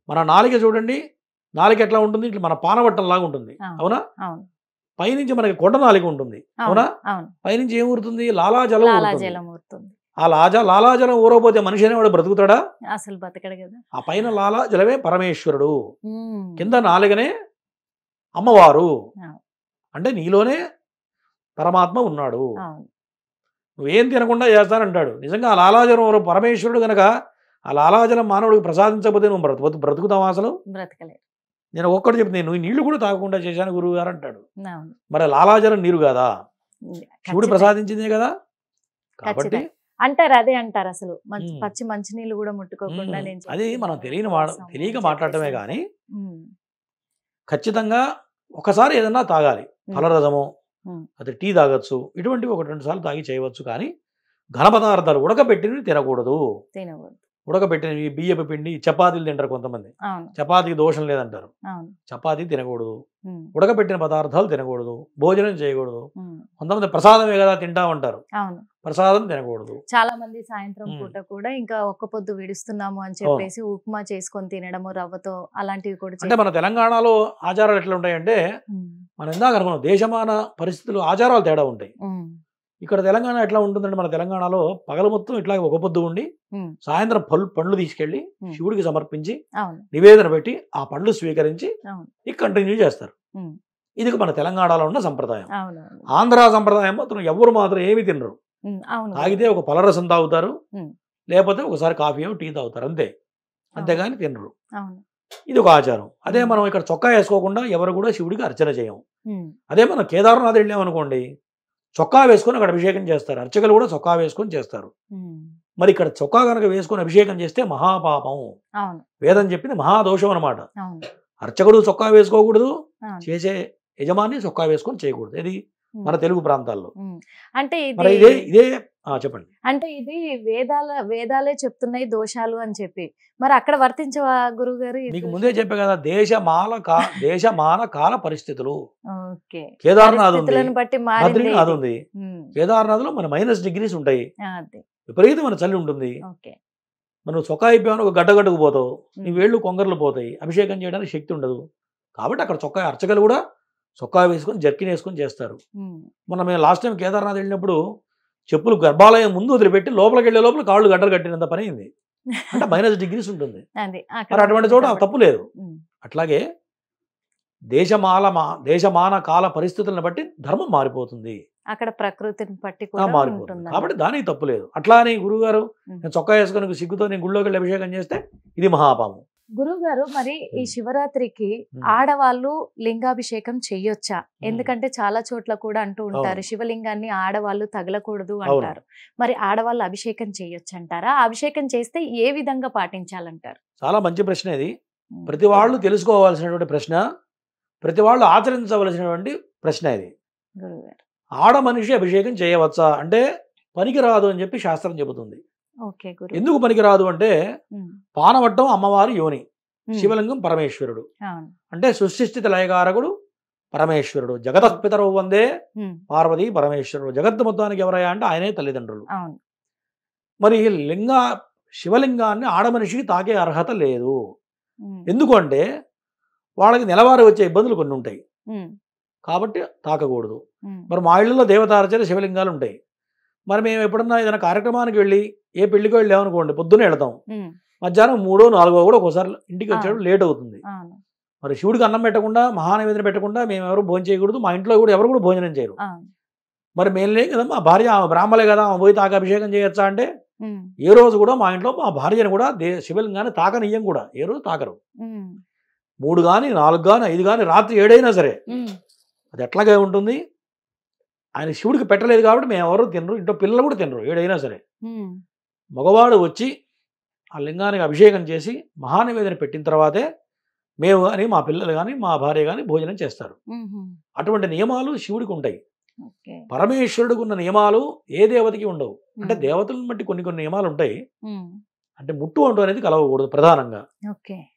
మన నాలిక చూడండి, నాలిక ఎట్లా ఉంటుంది, ఇట్లా మన పానవట్టంలాగా ఉంటుంది, అవునా? పైనుంచి మనకి కొండ నాలిక ఉంటుంది, అవునా? పైనుంచి ఏం ఊరుతుంది? లాలాజలం ఊరుతుంది. ఆ లాలాజలం ఊరకపోతే మనిషి అనేవాడు బ్రతుకుతాడా? అసలు బతకడు కదా. ఆ పైన లాలాజలమే పరమేశ్వరుడు, కింద నాలికనే అమ్మవారు. అంటే నీలోనే పరమాత్మ ఉన్నాడు. నువ్వేం తినకుండా చేస్తానంటాడు. నిజంగా ఆ లాలాజలం పరమేశ్వరుడు కనుక ఆ లాలాజలం మానవుడికి ప్రసాదించకపోతే నువ్వు బ్రతుకుతావా? అసలు బ్రతకలే. నేను ఒక్కటి చెప్తాను, నువ్వు నీళ్లు కూడా తాగకుండా చేశాను గురువు గారు అంటాడు. మరి లాలాజలం నీరు కాదా? శివుడు ప్రసాదించిందే కదా. కాబట్టి అంటారు, అదే అంటారు, అసలు పచ్చి మంచినీళ్ళు కూడా ముట్టుకోకుండా. అది మనం తెలియక మాట్లాడటమే కానీ ఖచ్చితంగా ఒకసారి ఏదన్నా తాగాలి. ఫలరసము, అది టీ తాగొచ్చు, ఇటువంటివి 1-2 సార్లు తాగి చేయవచ్చు. కానీ ఘన పదార్థాలు ఉడకబెట్టినవి తినకూడదు. ఉడకబెట్టినవి బియ్యపు పిండి, చపాతీలు తింటారు కొంతమంది, చపాతీకి దోషం లేదంటారు. చపాతీ తినకూడదు, ఉడకబెట్టిన పదార్థాలు తినకూడదు, భోజనం చేయకూడదు. కొంతమంది ప్రసాదమే కదా తింటా ఉంటారు, ప్రసాదం తినకూడదు. చాలా మంది సాయంత్రం పూట కూడా ఇంకా ఒక్క పొద్దు విడుస్తున్నాము అని చెప్పేసి ఉప్మా చేసుకొని తినడము రవ్వతో, అలాంటివి కూడా. అంటే మన తెలంగాణలో ఆచారాలు ఎట్లా ఉంటాయంటే, మనం ఇందాక అనుకున్నాం దేశమాన పరిస్థితులు, ఆచారాలు తేడా ఉంటాయి. ఇక్కడ తెలంగాణ ఎట్లా ఉంటుందంటే, మన తెలంగాణలో పగల మొత్తం ఇట్లా ఒక పొద్దు ఉండి సాయంత్రం పండ్లు తీసుకెళ్లి శివుడికి సమర్పించి నివేదన పెట్టి ఆ పండ్లు స్వీకరించి ఇక కంటిన్యూ చేస్తారు. ఇది మన తెలంగాణలో ఉన్న సంప్రదాయం. ఆంధ్ర సంప్రదాయం మాత్రం ఎవరు మాత్రం ఏమి తినరు. తాగితే ఒక పలరసం తాగుతారు, లేకపోతే ఒకసారి కాఫీ టీ తాగుతారు, అంతే. అంతేగాని తినరు. ఇది ఒక ఆచారం. అదే మనం ఇక్కడ చొక్కా వేసుకోకుండా ఎవరు కూడా శివుడికి అర్చన చేయం. అదే మనం కేదార్నాథ్ వెళ్ళామనుకోండి, చొక్కా వేసుకొని అక్కడ అభిషేకం చేస్తారు. అర్చకులు కూడా చొక్కా వేసుకొని చేస్తారు. మరి ఇక్కడ చొక్కా కనుక వేసుకొని అభిషేకం చేస్తే మహాపాపం, వేదం చెప్పింది మహాదోషం అన్నమాట. అర్చకుడు చొక్కా వేసుకోకూడదు, చేసే యజమాని చొక్కా వేసుకొని చేయకూడదు. ఇది మన తెలుగు ప్రాంతాల్లో. అంటే ఇదే చెప్పండి. అంటే ఇది వేదాలే చెప్తున్నాయి దోషాలు అని చెప్పి, మరి అక్కడ వర్తించవా గురువు గారు? మీకు ముందే చెప్పే కదా, దేశమాన కాల పరిస్థితులు. కేదార్నాథ్ ఉంది, బద్రీనాథ్ ఉంది. కేదార్నాథ్ లో మన -డిగ్రీస్ ఉంటాయి, విపరీతమైన చలి ఉంటుంది. మనం చొక్కా అయిపోయాను ఒక గడ్డగడ్డకు పోతావు, నీ వేళ్ళు కొంగర్లు పోతాయి, అభిషేకం చేయడానికి శక్తి ఉండదు. కాబట్టి అక్కడ చొక్కా, అర్చకులు కూడా చొక్కా వేసుకొని జర్కిన్ వేసుకొని చేస్తారు. మొన్న మేము లాస్ట్ టైం కేదార్నాథ్ వెళ్ళినప్పుడు చెప్పులు గర్భాలయం ముందు వదిలిపెట్టి లోపలికి వెళ్ళే లోపల కాళ్ళు గడ్డలు కట్టినంత పని అయింది. అంటే -డిగ్రీస్ ఉంటుంది. మరి అటువంటి చోట తప్పు లేదు. అట్లాగే దేశమాన కాల పరిస్థితులను బట్టి ధర్మం మారిపోతుంది, అక్కడ ప్రకృతిని బట్టి మారిపోతుంది. కాబట్టి దానికి తప్పు లేదు. అట్లా అని గురువు గారు నేను చొక్కా వేసుకొని సిగ్గుతో నేను గుళ్ళోకి వెళ్ళి అభిషేకం చేస్తే ఇది మహాపాపం. గురువు గారు, మరి ఈ శివరాత్రికి ఆడవాళ్ళు లింగాభిషేకం చెయ్యొచ్చా? ఎందుకంటే చాలా చోట్ల కూడా అంటూ ఉంటారు, శివలింగాన్ని ఆడవాళ్ళు తగలకూడదు అంటారు. మరి ఆడవాళ్ళు అభిషేకం చెయ్యొచ్చు అంటారా? అభిషేకం చేస్తే ఏ విధంగా పాటించాలంటారు? చాలా మంచి ప్రశ్న ఇది. ప్రతి వాళ్ళు తెలుసుకోవాల్సినటువంటి ప్రశ్న. ప్రతి వాళ్ళు ఆచరించవలసినటువంటి ప్రశ్న ఇది. గురుగారు. ఆడ మనిషి అభిషేకం చేయవచ్చా అంటే పనికిరాదు అని చెప్పి శాస్త్రం చెబుతుంది. ఓకే గురు. ఎందుకు పనికిరాదు అంటే పానవట్టం అమ్మవారి యోని, శివలింగం పరమేశ్వరుడు. అవును. అంటే సృష్టిస్థితి లయకారకుడు పరమేశ్వరుడు. జగతఃపితరౌ వందే పార్వతీ పరమేశ్వరుడు. జగత్తు మొత్తానికి ఎవరయ్యా అంటే ఆయనే తల్లిదండ్రులు. అవును. మరి శివలింగాన్ని ఆడమనిషికి తాకే అర్హత లేదు. ఎందుకు అంటే వాళ్ళకి నెలవారీ వచ్చే ఇబ్బందులు కొన్ని ఉంటాయి కాబట్టి తాకకూడదు. మరి మా ఇళ్ళలో దేవతార్చన శివలింగాలు ఉంటాయి. మరి మేము ఎప్పుడన్నా ఏదైనా కార్యక్రమానికి వెళ్ళి ఏ పెళ్లికి వెళ్ళామనుకోండి, పొద్దున్నే వెళ్తాం, మధ్యాహ్నం 3, 4 కూడా ఒకసారి ఇంటికి వచ్చేటప్పుడు లేట్ అవుతుంది. మరి శివుడికి అన్నం పెట్టకుండా మహానైవేద్యం పెట్టకుండా మేము ఎవరు భోజనం చేయకూడదు. మా ఇంట్లో కూడా ఎవరు కూడా భోజనం చేయరు. మరి మేమే కదా, మా భార్య ఆమె బ్రాహ్మలే కదా, ఆమె పోయి తాక అభిషేకం చేయొచ్చా అంటే ఏ రోజు కూడా మా ఇంట్లో మా భార్యను కూడా శివలింగాన్ని తాకనియ్యం కూడా. ఏ రోజు తాకరు. 3 కానీ 4 కానీ 5 కానీ రాత్రి 7 అయినా సరే అది ఎట్లాగే ఉంటుంది. ఆయన శివుడికి పెట్టలేదు కాబట్టి మేము ఎవరు తినరు, ఇంట్లో పిల్లలు కూడా తినరు 7 అయినా సరే. మగవాడు వచ్చి ఆ లింగానికి అభిషేకం చేసి మహానివేదన పెట్టిన తర్వాతే మేము కానీ మా పిల్లలు కానీ మా భార్య కానీ భోజనం చేస్తారు. అటువంటి నియమాలు శివుడికి ఉంటాయి. పరమేశ్వరుడికి ఉన్న నియమాలు ఏ దేవతకి ఉండవు. అంటే దేవతలను బట్టి కొన్ని కొన్ని నియమాలు ఉంటాయి. అంటే ముట్టు అంటూ అనేది కలవకూడదు ప్రధానంగా.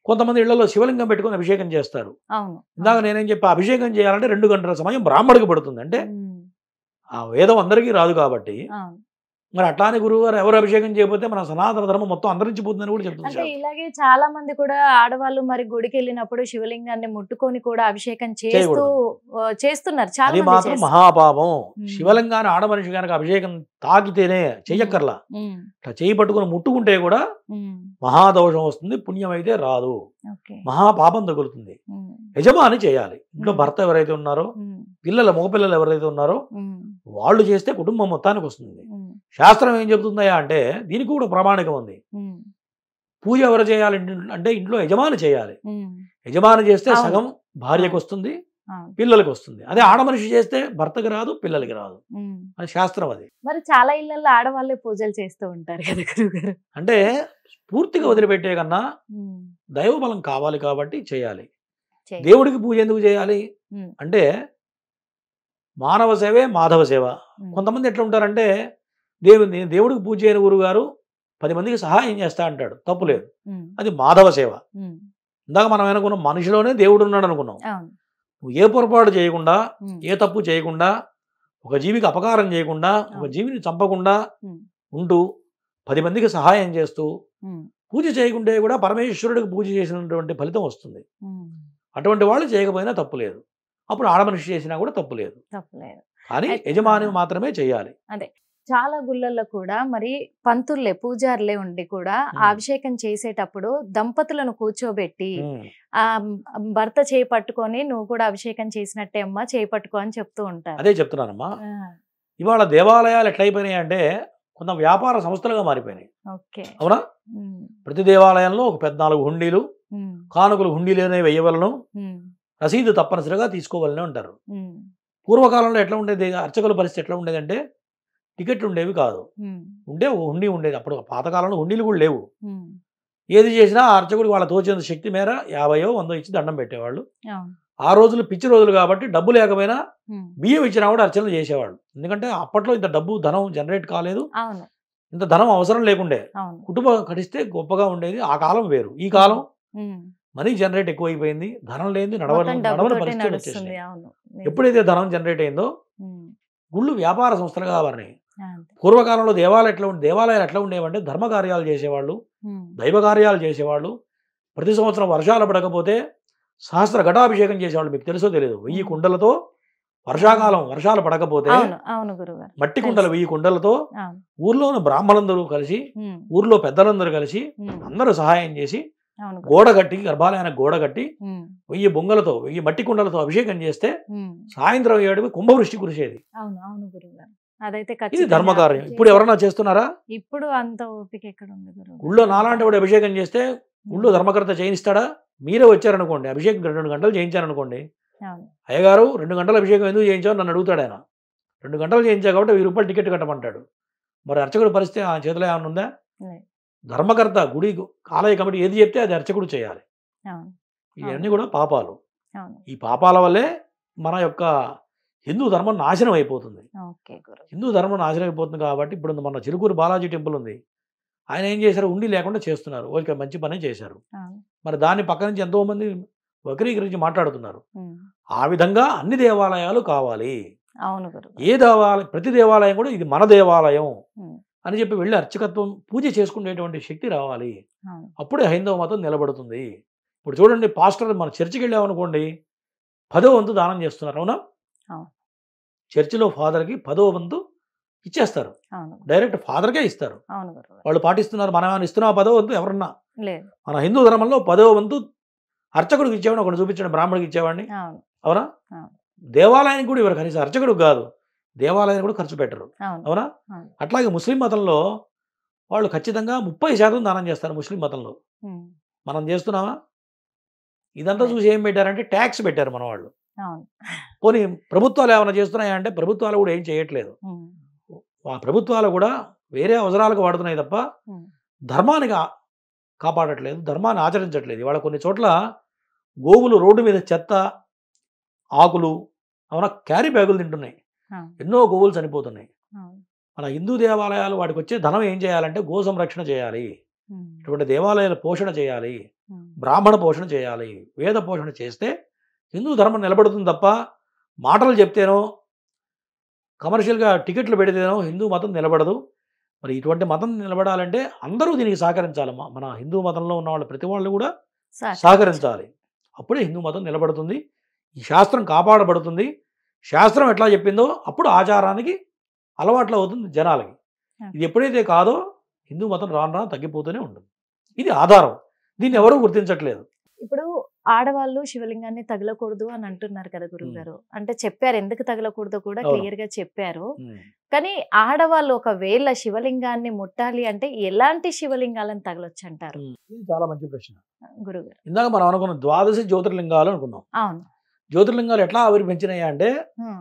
కొంతమంది ఇళ్లలో శివలింగం పెట్టుకుని అభిషేకం చేస్తారు. ఇందాక నేనేం చెప్పా, అభిషేకం చేయాలంటే 2 గంటల సమయం బ్రాహ్మడికి పడుతుంది. అంటే ఆ వేదం అందరికీ రాదు కాబట్టి. మరి అట్లానే గురువు గారు ఎవరు అభిషేకం చేయకపోతే మన సనాతన ధర్మం మొత్తం అంతరించిపోతుందని కూడా చెప్తుంది. ఇలాగే చాలా మంది కూడా ఆడవాళ్ళు మరి గుడికి వెళ్ళినప్పుడు శివలింగాన్ని ముట్టుకొని కూడా అభిషేకం చేస్తున్నారు. అది మాత్రం మహాపాపం. శివలింగాన్ని ఆడమనిషి కనుక అభిషేకం తాకితేనే చెయ్యక్కర్లా, ఇట్లా చేయి పట్టుకుని ముట్టుకుంటే కూడా మహాదోషం వస్తుంది, పుణ్యం అయితే రాదు, మహాపాపం తగులుతుంది. యజమాని చేయాలి. ఇంట్లో భర్త ఎవరైతే ఉన్నారో, మగపిల్లలు ఎవరైతే ఉన్నారో వాళ్ళు చేస్తే కుటుంబం మొత్తానికి వస్తుంది. శాస్త్రం ఏం చెబుతుందయా అంటే దీనికి కూడా ప్రామాణికం ఉంది. పూజ ఎవరు చేయాలి అంటే ఇంట్లో యజమాని చేయాలి. యజమాని చేస్తే సగం భార్యకు వస్తుంది, పిల్లలకి వస్తుంది. అదే ఆడమనిషి చేస్తే భర్తకి రాదు, పిల్లలకి రాదు. అది శాస్త్రం. అది మరి చాలా ఇళ్లలో ఆడవాళ్ళే పూజలు చేస్తూ ఉంటారు కదా గురుగారు. అంటే పూర్తిగా వదిలిపెట్టే కన్నా దైవ బలం కావాలి కాబట్టి చేయాలి. దేవుడికి పూజ ఎందుకు చేయాలి అంటే మానవ సేవే మాధవ సేవ. కొంతమంది ఎట్లా ఉంటారంటే దేవుడికి పూజ చేయని గురువు గారు 10 మందికి సహాయం చేస్తా అంటాడు, తప్పు లేదు, అది మాధవ సేవ. ఇందాక మనం అనుకున్నాం మనిషిలోనే దేవుడు ఉన్నాడు అనుకున్నాం. నువ్వు ఏ పొరపాటు చేయకుండా, ఏ తప్పు చేయకుండా, ఒక జీవికి అపకారం చేయకుండా, ఒక జీవిని చంపకుండా ఉంటూ 10 మందికి సహాయం చేస్తూ పూజ చేయకుంటే కూడా పరమేశ్వరుడికి పూజ చేసినటువంటి ఫలితం వస్తుంది. అటువంటి వాళ్ళు చేయకపోయినా తప్పు లేదు. అప్పుడు ఆడమనిషి చేసినా కూడా తప్పు లేదు. కానీ యజమాని మాత్రమే చేయాలి. అదే చాలా గుళ్ళల్లో కూడా మరి పంతుల్లే పూజారులే ఉండి కూడా అభిషేకం చేసేటప్పుడు దంపతులను కూర్చోబెట్టి ఆ భర్త చేయి పట్టుకొని నువ్వు కూడా అభిషేకం చేసినట్టే అమ్మా చేయి పట్టుకో అని చెప్తూ ఉంటారు. అదే చెప్తున్నానమ్మా. ఇవాళ దేవాలయాలు ఎట్లయిపోయినాయి అంటే కొంత వ్యాపార సంస్థలుగా మారిపోయినాయి. అవునా? ప్రతి దేవాలయంలో ఒక 14 హుండీలు, కానుకలు హుండీలోనే వేయవలను, రసీదు తప్పనిసరిగా తీసుకోవాలని అంటారు. పూర్వకాలంలో ఎట్లా ఉండేది, అర్చకుల పరిస్థితి ఎట్లా ఉండేదంటే టికెట్లు ఉండేవి కాదు, ఉండే హుండీ ఉండేది. అప్పుడు పాతకాలంలో హుండీలు కూడా లేవు. ఏది చేసినా అర్చకుడికి వాళ్ళ తోచిన శక్తి మేర 50, 100 ఇచ్చి దండం పెట్టేవాళ్ళు. ఆ రోజులు పిచ్చి రోజులు కాబట్టి డబ్బు లేకపోయినా బియ్యం ఇచ్చినా కూడా అర్చనలు చేసేవాళ్ళు. ఎందుకంటే అప్పట్లో ఇంత ధనం జనరేట్ కాలేదు, ఇంత ధనం అవసరం లేకుండే. కుటుంబం కడిస్తే గొప్పగా ఉండేది. ఆ కాలం వేరు, ఈ కాలం మనీ జనరేట్ ఎక్కువైపోయింది, ధనం లేని నడవని పరిస్థితి వచ్చేసింది. ఎప్పుడైతే ధనం జనరేట్ అయిందో గుళ్ళు వ్యాపార సంస్థలుగా మారినాయి. పూర్వకాలంలో దేవాలయాలు ఎట్లా ఉండేవంటే ధర్మ కార్యాలు చేసేవాళ్ళు, దైవ కార్యాలు చేసేవాళ్ళు. ప్రతి సంవత్సరం వర్షాలు పడకపోతే సహస్ర ఘటాభిషేకం చేసేవాళ్ళు. మీకు తెలుసో తెలియదు, 1000 కుండలతో వర్షాకాలం వర్షాలు పడకపోతే మట్టి కుండలు 1000 కుండలతో ఊర్లోని బ్రాహ్మణులందరూ కలిసి, ఊర్లో పెద్దలందరూ కలిసి అందరూ సహాయం చేసి గోడ కట్టి, గర్భాలయానికి గోడ కట్టి 1000 బొంగలతో 1000 మట్టి కుండలతో అభిషేకం చేస్తే సాయంత్రం 7 కుంభవృష్టి కురిసేది. ఇది ధర్మకార్యం. ఇప్పుడు ఎవరన్నా చేస్తున్నారా? ఇప్పుడు అంత ఓపిక ఎక్కడ ఉంది? ఊళ్ళో నాలాంటి వాడు అభిషేకం చేస్తే ఊళ్ళో ధర్మకర్త చేయిస్తాడా? మీరే వచ్చారనుకోండి, అభిషేకం 2 గంటలు చేయించారనుకోండి, అయ్యగారు 2 గంటల అభిషేకం ఎందుకు చేయించావు నన్ను అడుగుతాడు ఆయన. 2 గంటలు చేయించా కాబట్టి 1000 రూపాయలు టికెట్ కట్టమంటాడు. మరి అర్చకుడి పరిస్థితి ఆ చేతిలో ఏమైనా ఉందా? ధర్మకర్త గుడి ఆలయ కమిటీ ఏది చెప్తే అది అర్చకుడు చేయాలి. ఇవన్నీ కూడా పాపాలు. అవును. ఈ పాపాల వల్లే మన యొక్క హిందూ ధర్మం నాశనం అయిపోతుంది. ఓకే గురు. హిందూ ధర్మం నాశనం అయిపోతుంది కాబట్టి ఇప్పుడు మన చిలుకూరు బాలాజీ టెంపుల్ ఉంది. ఆయన ఏం చేశారు, ఉండి లేకుండా చేస్తున్నారు. ఓకే, మంచి పనే చేశారు. అవును. మరి దాన్ని పక్క నుంచి ఎంతోమంది వక్రీకరించి మాట్లాడుతున్నారు. ఉమ్. ఆ విధంగా అన్ని దేవాలయాలు కావాలి. అవును గురు. ఏ దేవాలయం, ప్రతి దేవాలయం కూడా ఇది మన దేవాలయం ఉమ్. అని చెప్పి వెళ్ళి అర్చకత్వం పూజ చేసుకునేటువంటి శక్తి రావాలి. అవును. అప్పుడే హైందవ మతం నిలబడుతుంది. ఇప్పుడు చూడండి, పాస్టర్ మన చర్చికి వెళ్ళామనుకోండి, 10వ వంతు దానం చేస్తున్నారు. అవునా? అవును. చర్చిలో ఫాదర్కి 10వ వంతు ఇచ్చేస్తారు. అవును. డైరెక్ట్ ఫాదర్కే ఇస్తారు. అవును గురు. వాళ్ళు పాటిస్తున్నారు. మనం ఏమైనా ఇస్తున్నాం 10వ వంతు? ఎవరన్నా లేదు. మన హిందూ ధర్మంలో 10వ వంతు అర్చకుడికి ఇచ్చేవాడిని ఒకటి చూపించండి, బ్రాహ్మడికి ఇచ్చేవాడిని. అవును. అవునా? అవును. దేవాలయానికి కూడా ఇవ్వరు, కనీసం అర్చకుడికి కాదు, దేవాలయానికి కూడా ఖర్చు పెట్టరు. అవును. అవునా? అవును. అట్లాగే ముస్లిం మతంలో వాళ్ళు ఖచ్చితంగా 30% దానం చేస్తారు. ముస్లిం మతంలో ఉమ్. మనం చేస్తున్నామా? ఇదంతా చూసి ఏం పెట్టారంటే ట్యాక్స్ పెట్టారు మన వాళ్ళు. అవును. పోనీ ప్రభుత్వాలు ఏమైనా చేస్తున్నాయా అంటే ప్రభుత్వాలు కూడా ఏం చేయట్లేదు. ఉమ్. ఆ ప్రభుత్వాలు కూడా వేరే అవసరాలకు వాడుతున్నాయి తప్ప ఉమ్. ధర్మాన్ని కాపాడట్లేదు, ధర్మాన్ని ఆచరించట్లేదు. ఇవాళ కొన్ని చోట్ల గోవులు రోడ్డు మీద చెత్త, ఆకులు, అవునా, క్యారీ బ్యాగులు తింటున్నాయి. అవును. ఎన్నో గోవులు చనిపోతున్నాయి. అవును. మన హిందూ దేవాలయాలు వాటికి వచ్చే ధనం ఏం చేయాలంటే గో సంరక్షణ చేయాలి, ఉమ్. ఇటువంటి దేవాలయాల పోషణ చేయాలి, ఉమ్. బ్రాహ్మణ పోషణ చేయాలి, వేద పోషణ చేస్తే హిందూ ధర్మం నిలబడుతుంది తప్ప మాటలు చెప్తేనో కమర్షియల్గా టికెట్లు పెడితేనో హిందూ మతం నిలబడదు. మరి ఇటువంటి మతం నిలబడాలంటే అందరూ దీనికి సహకరించాలి. మన హిందూ మతంలో ఉన్న వాళ్ళు ప్రతి వాళ్ళు కూడా సహకరించాలి. అప్పుడే హిందూ మతం నిలబడుతుంది, ఈ శాస్త్రం కాపాడబడుతుంది. శాస్త్రం ఎట్లా చెప్పిందో అప్పుడు ఆచారానికి అలవాట్లు అవుతుంది జనాలకి. ఇది ఎప్పుడైతే కాదో హిందూ మతం రాను రాను తగ్గిపోతూనే ఉంటుంది. ఇది ఆధారం, దీన్ని ఎవరూ గుర్తించట్లేదు. ఇప్పుడు ఆడవాళ్ళు శివలింగాన్ని తగలకూడదు అని అంటున్నారు కదా గురువు గారు. అంటే చెప్పారు ఎందుకు తగలకూడదో కూడా క్లియర్ గా చెప్పారు. కానీ ఆడవాళ్ళు ఒకవేళ శివలింగాన్ని ముట్టాలి అంటే ఎలాంటి శివలింగాలను తగలొచ్చు అంటారు? ఇది చాలా మంచి ప్రశ్న గురువు గారు. ఇందాక మనం అనుకున్నాం 12 జ్యోతిర్లింగాలు అనుకున్నాం. అవును. జ్యోతిర్లింగాలు ఎట్లా ఆవిర్భించినాయి అంటే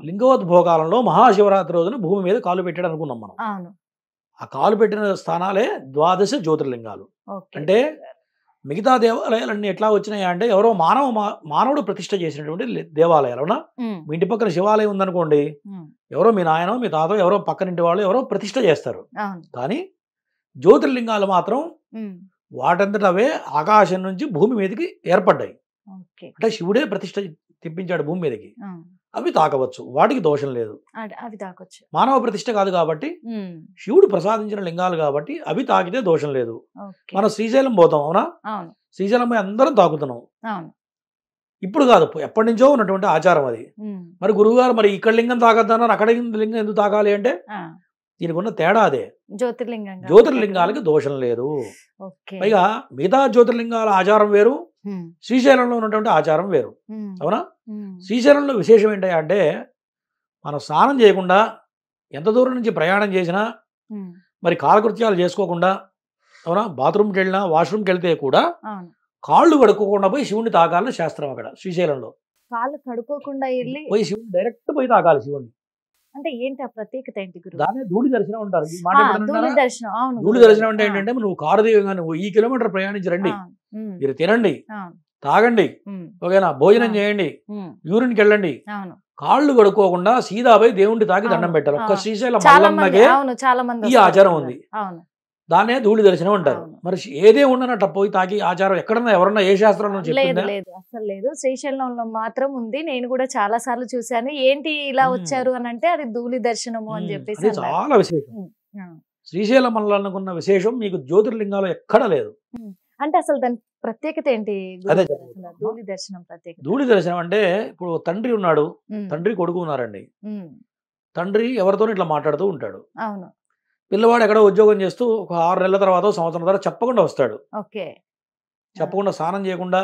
లింగోద్భోగాలంలో మహాశివరాత్రి రోజున భూమి మీద కాలు పెట్టాడు అనుకున్నాం మనం. అవును. ఆ కాలు పెట్టిన స్థానాలే 12 జ్యోతిర్లింగాలు. అంటే మిగతా దేవాలయాలన్నీ ఎట్లా వచ్చినాయా అంటే ఎవరో మానవుడు ప్రతిష్ఠ చేసినటువంటి దేవాలయాలు. అవునా? మీ ఇంటి పక్కన శివాలయం ఉందనుకోండి, ఎవరో మీ నాయనో మీ తాతో ఎవరో పక్కనింటి వాళ్ళు ఎవరో ప్రతిష్ఠ చేస్తారు. కానీ జ్యోతిర్లింగాలు మాత్రం వాటంతట అవే ఆకాశం నుంచి భూమి మీదకి ఏర్పడ్డాయి. అంటే శివుడే ప్రతిష్ఠ తెప్పించాడు భూమి మీదకి. అవి తాకవచ్చు, వాటికి దోషం లేదు. అవి తాకొచ్చు, మానవ ప్రతిష్ఠ కాదు కాబట్టి, శివుడు ప్రసాదించిన లింగాలు కాబట్టి అవి తాకితే దోషం లేదు. మనం శ్రీశైలం పోతాం. అవునా? శ్రీశైలం పోయి అందరం తాకుతున్నాం. ఇప్పుడు కాదు, ఎప్పటి నుంచో ఉన్నటువంటి ఆచారం అది. మరి గురువుగారు మరి ఇక్కడ లింగం తాగద్దన్నారు, అక్కడ లింగం ఎందుకు తాకాలి అంటే దీనికి ఉన్న తేడా అదే. జ్యోతిర్లింగాలకి దోషం లేదు. పైగా మిగతా జ్యోతిర్లింగాల ఆచారం వేరు, శ్రీశైలంలో ఉన్నటువంటి ఆచారం వేరు. అవునా? శ్రీశైలంలో విశేషం ఏంటంటే మనం స్నానం చేయకుండా ఎంత దూరం నుంచి ప్రయాణం చేసినా, మరి కాలకృత్యాలు చేసుకోకుండా, అవునా, బాత్రూమ్కి వెళ్ళినా వాష్రూమ్కి వెళ్తే కూడా కాళ్ళు కడుక్కోకుండా పోయి శివుణ్ణి తాకాలని శాస్త్రం. అక్కడ శ్రీశైలంలో కాళ్ళు కడుక్కోకుండా పోయి శివుని డైరెక్ట్ పోయి తాకాలి. శివుణ్ణి అంటే ఏంటి ఆ ప్రత్యేకత ఏంటి గురు? దాన్ని ధూళి దర్శనం అంటారు. ధూళి దర్శనం అంటే ఏంటంటే నువ్వు కారు దిగగానే ఈ కిలోమీటర్ ప్రయాణించరండి, మీరు తినండి, తాగండి, ఓకేనా, భోజనం చేయండి, యూరిన్కి వెళ్ళండి, కాళ్ళు కడుక్కోకుండా సీదాపై దేవుణ్ణి తాకి దండం పెట్టాలి. ఒక్క శ్రీశైలం మల్లన్నకే ఈ ఆచారం ఉంది. దాన్నే ధూళి దర్శనం అంటారు. మరి ఏదే ఉండనట్ట పోయి తాకి ఆచారం ఎక్కడన్నా ఎవరన్నా ఏ శాస్త్రంలో చెప్పిందా? లేదు, అసలు లేదు. శ్రీశైలంలో మాత్రం ఉంది. నేను కూడా చాలా సార్లు చూశాను. ఏంటి ఇలా వచ్చారు అని అంటే అది ధూళి దర్శనము అని చెప్పేసి చాలా విశేషం. శ్రీశైలం మల్లన్నకున్న విశేషం మీకు జ్యోతిర్లింగాలు ఎక్కడ లేదు. అంటే అసలు దాని ప్రత్యేకత ఏంటి? ధూళి దర్శనం ప్రత్యేకత. ధూళి దర్శనం అంటే ఇప్పుడు తండ్రి ఉన్నాడు, తండ్రి కొడుకు ఉన్నారండి. తండ్రి ఎవరితో ఇట్లా మాట్లాడుతూ ఉంటాడు. అవును. పిల్లవాడు ఎక్కడో ఉద్యోగం చేస్తూ ఒక 6 నెలల తర్వాత సంవత్సరం తర్వాత చెప్పకుండా వస్తాడు. చెప్పకుండా స్నానం చేయకుండా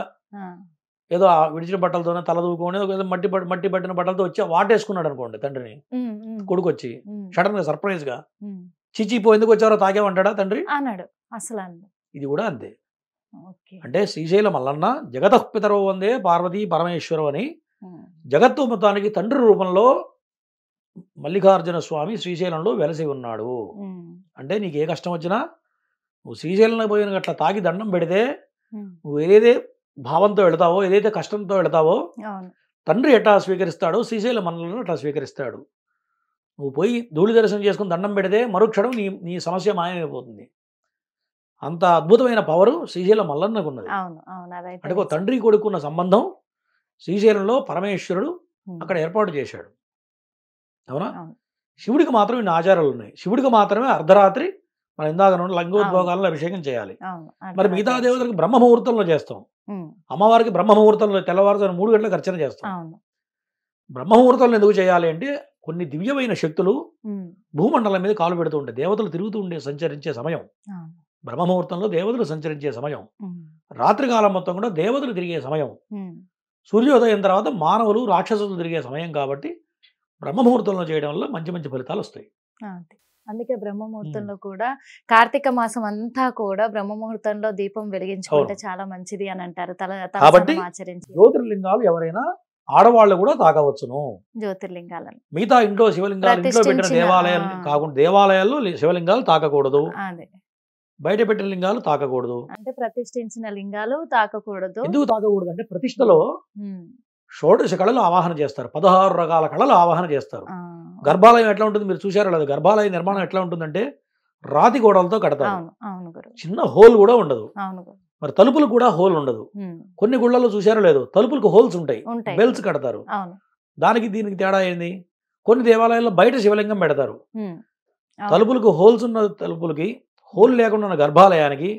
ఏదో విడిచిన బట్టలతోనే తల దూకొని మట్టి పట్టిన బట్టలతో వచ్చి వాటేసుకున్నాడు అనుకోండి తండ్రిని. కొడుకు వచ్చి సడన్ గా సర్ప్రైజ్ గా చిచ్చిపో ఎందుకు వచ్చారో తాగేమంటాడా తండ్రి? అన్నాడు. అసలు ఇది కూడా అంతే. అంటే శ్రీశైలం మల్లన్న జగతః పితరో వందే పార్వతీ పరమేశ్వరం అని జగత్తు మొత్తానికి తండ్రి రూపంలో మల్లికార్జున స్వామి శ్రీశైలంలో వెలసి ఉన్నాడు. అంటే నీకు ఏ కష్టం వచ్చినా నువ్వు శ్రీశైలంలో పోయిన అట్లా తాగి దండం పెడితే నువ్వు ఏదే భావంతో వెళతావో, ఏదైతే కష్టంతో వెళతావో అవును. తండ్రి ఎట్లా స్వీకరిస్తాడో శ్రీశైల మనలను అట్లా స్వీకరిస్తాడు. నువ్వు పోయి ధూళి దర్శనం చేసుకుని దండం పెడితే మరుక్షణం నీ నీ సమస్య మాయమైపోతుంది. అంత అద్భుతమైన పవరు శ్రీశైల మల్లన్నకు ఉన్నది. అవును. అవును. అదైతే అంటే ఒక తండ్రి కొడుకున్న సంబంధం శ్రీశైలంలో పరమేశ్వరుడు నిజం. అక్కడ ఏర్పాటు చేశాడు. అవునా? అవును. శివుడికి మాత్రం ఇన్ని ఆచారాలు ఉన్నాయి. శివుడికి మాత్రమే అర్ధరాత్రి మన ఇందాక నుండి లింగోద్భోగాలను అభిషేకం చేయాలి. అవును. మరి మిగతా దేవతలకు బ్రహ్మ ముహూర్తంలో చేస్తాం. అమ్మవారికి బ్రహ్మ ముహూర్తంలో తెల్లవారుజామున 3 గంటలకు అర్చన చేస్తాం. అవును. బ్రహ్మ ముహూర్తంలో ఎందుకు చేయాలి అంటే కొన్ని దివ్యమైన శక్తులు భూమండలం మీద కాలు పెడుతూ ఉంటాయి. దేవతలు తిరుగుతూ ఉండే సంచరించే సమయం అవును. బ్రహ్మ ముహూర్తంలో దేవతలు సంచరించే సమయం. ఉమ్. రాత్రికాలం మొత్తం కూడా దేవతలు తిరిగే సమయం. ఉమ్. సూర్యోదయం తర్వాత మానవులు రాక్షసులు తిరిగే సమయం కాబట్టి బ్రహ్మ ముహూర్తంలో చేయడం వల్ల మంచి మంచి ఫలితాలు వస్తాయి. అంతే. అందుకే బ్రహ్మ ముహూర్తంలో కూడా కార్తీక మాసం అంతా కూడా బ్రహ్మ ముహూర్తంలో దీపం వెలిగించుకుంటే అవును. చాలా మంచిది అని అంటారు. కాబట్టి తలస్నానం ఆచరించి జ్యోతిర్లింగాలు ఎవరైనా ఆడవాళ్ళు కూడా తాకవచ్చును. జ్యోతిర్లింగాలను మిగతా ఇంట్లో శివలింగాలు ఇంట్లో పెట్టిన ప్రతిష్ఠించిన, దేవాలయాలు కాకుండా దేవాలయాల్లో శివలింగాలు తాకకూడదు. అదే బయట పెట్టిన లింగాలు తాకకూడదు. అంటే ప్రతిష్ఠించిన లింగాలు తాకకూడదు. ఎందుకు తాకకూడదు అంటే ప్రతిష్టలో ఉమ్. షోడశ కళలు ఆవాహన చేస్తారు. 16 రకాల కళలు ఆవాహన చేస్తారు. ఆ. గర్భాలయం ఎట్లా ఉంటుంది మీరు చూసారో లేదు. గర్భాలయ నిర్మాణం ఎట్లా ఉంటుందంటే రాతి గోడలతో కడతారు. అవును. అవును గురు. చిన్న హోల్ కూడా ఉండదు. అవును గురు. మరి తలుపులకు కూడా హోల్ ఉండదు. ఉమ్. కొన్ని గుళ్ళల్లో చూసారో లేదు తలుపులకు హోల్స్ ఉంటాయి. ఉంటాయి. బెల్స్ కడతారు. అవును. దానికి దీనికి తేడా ఏంది? కొన్ని దేవాలయాల్లో బయట శివలింగం పెడతారు. ఉమ్. అవును. తలుపులకు హోల్స్ ఉన్న తలుపులకి హోల్ లేకుండా ఉన్న గర్భాలయానికి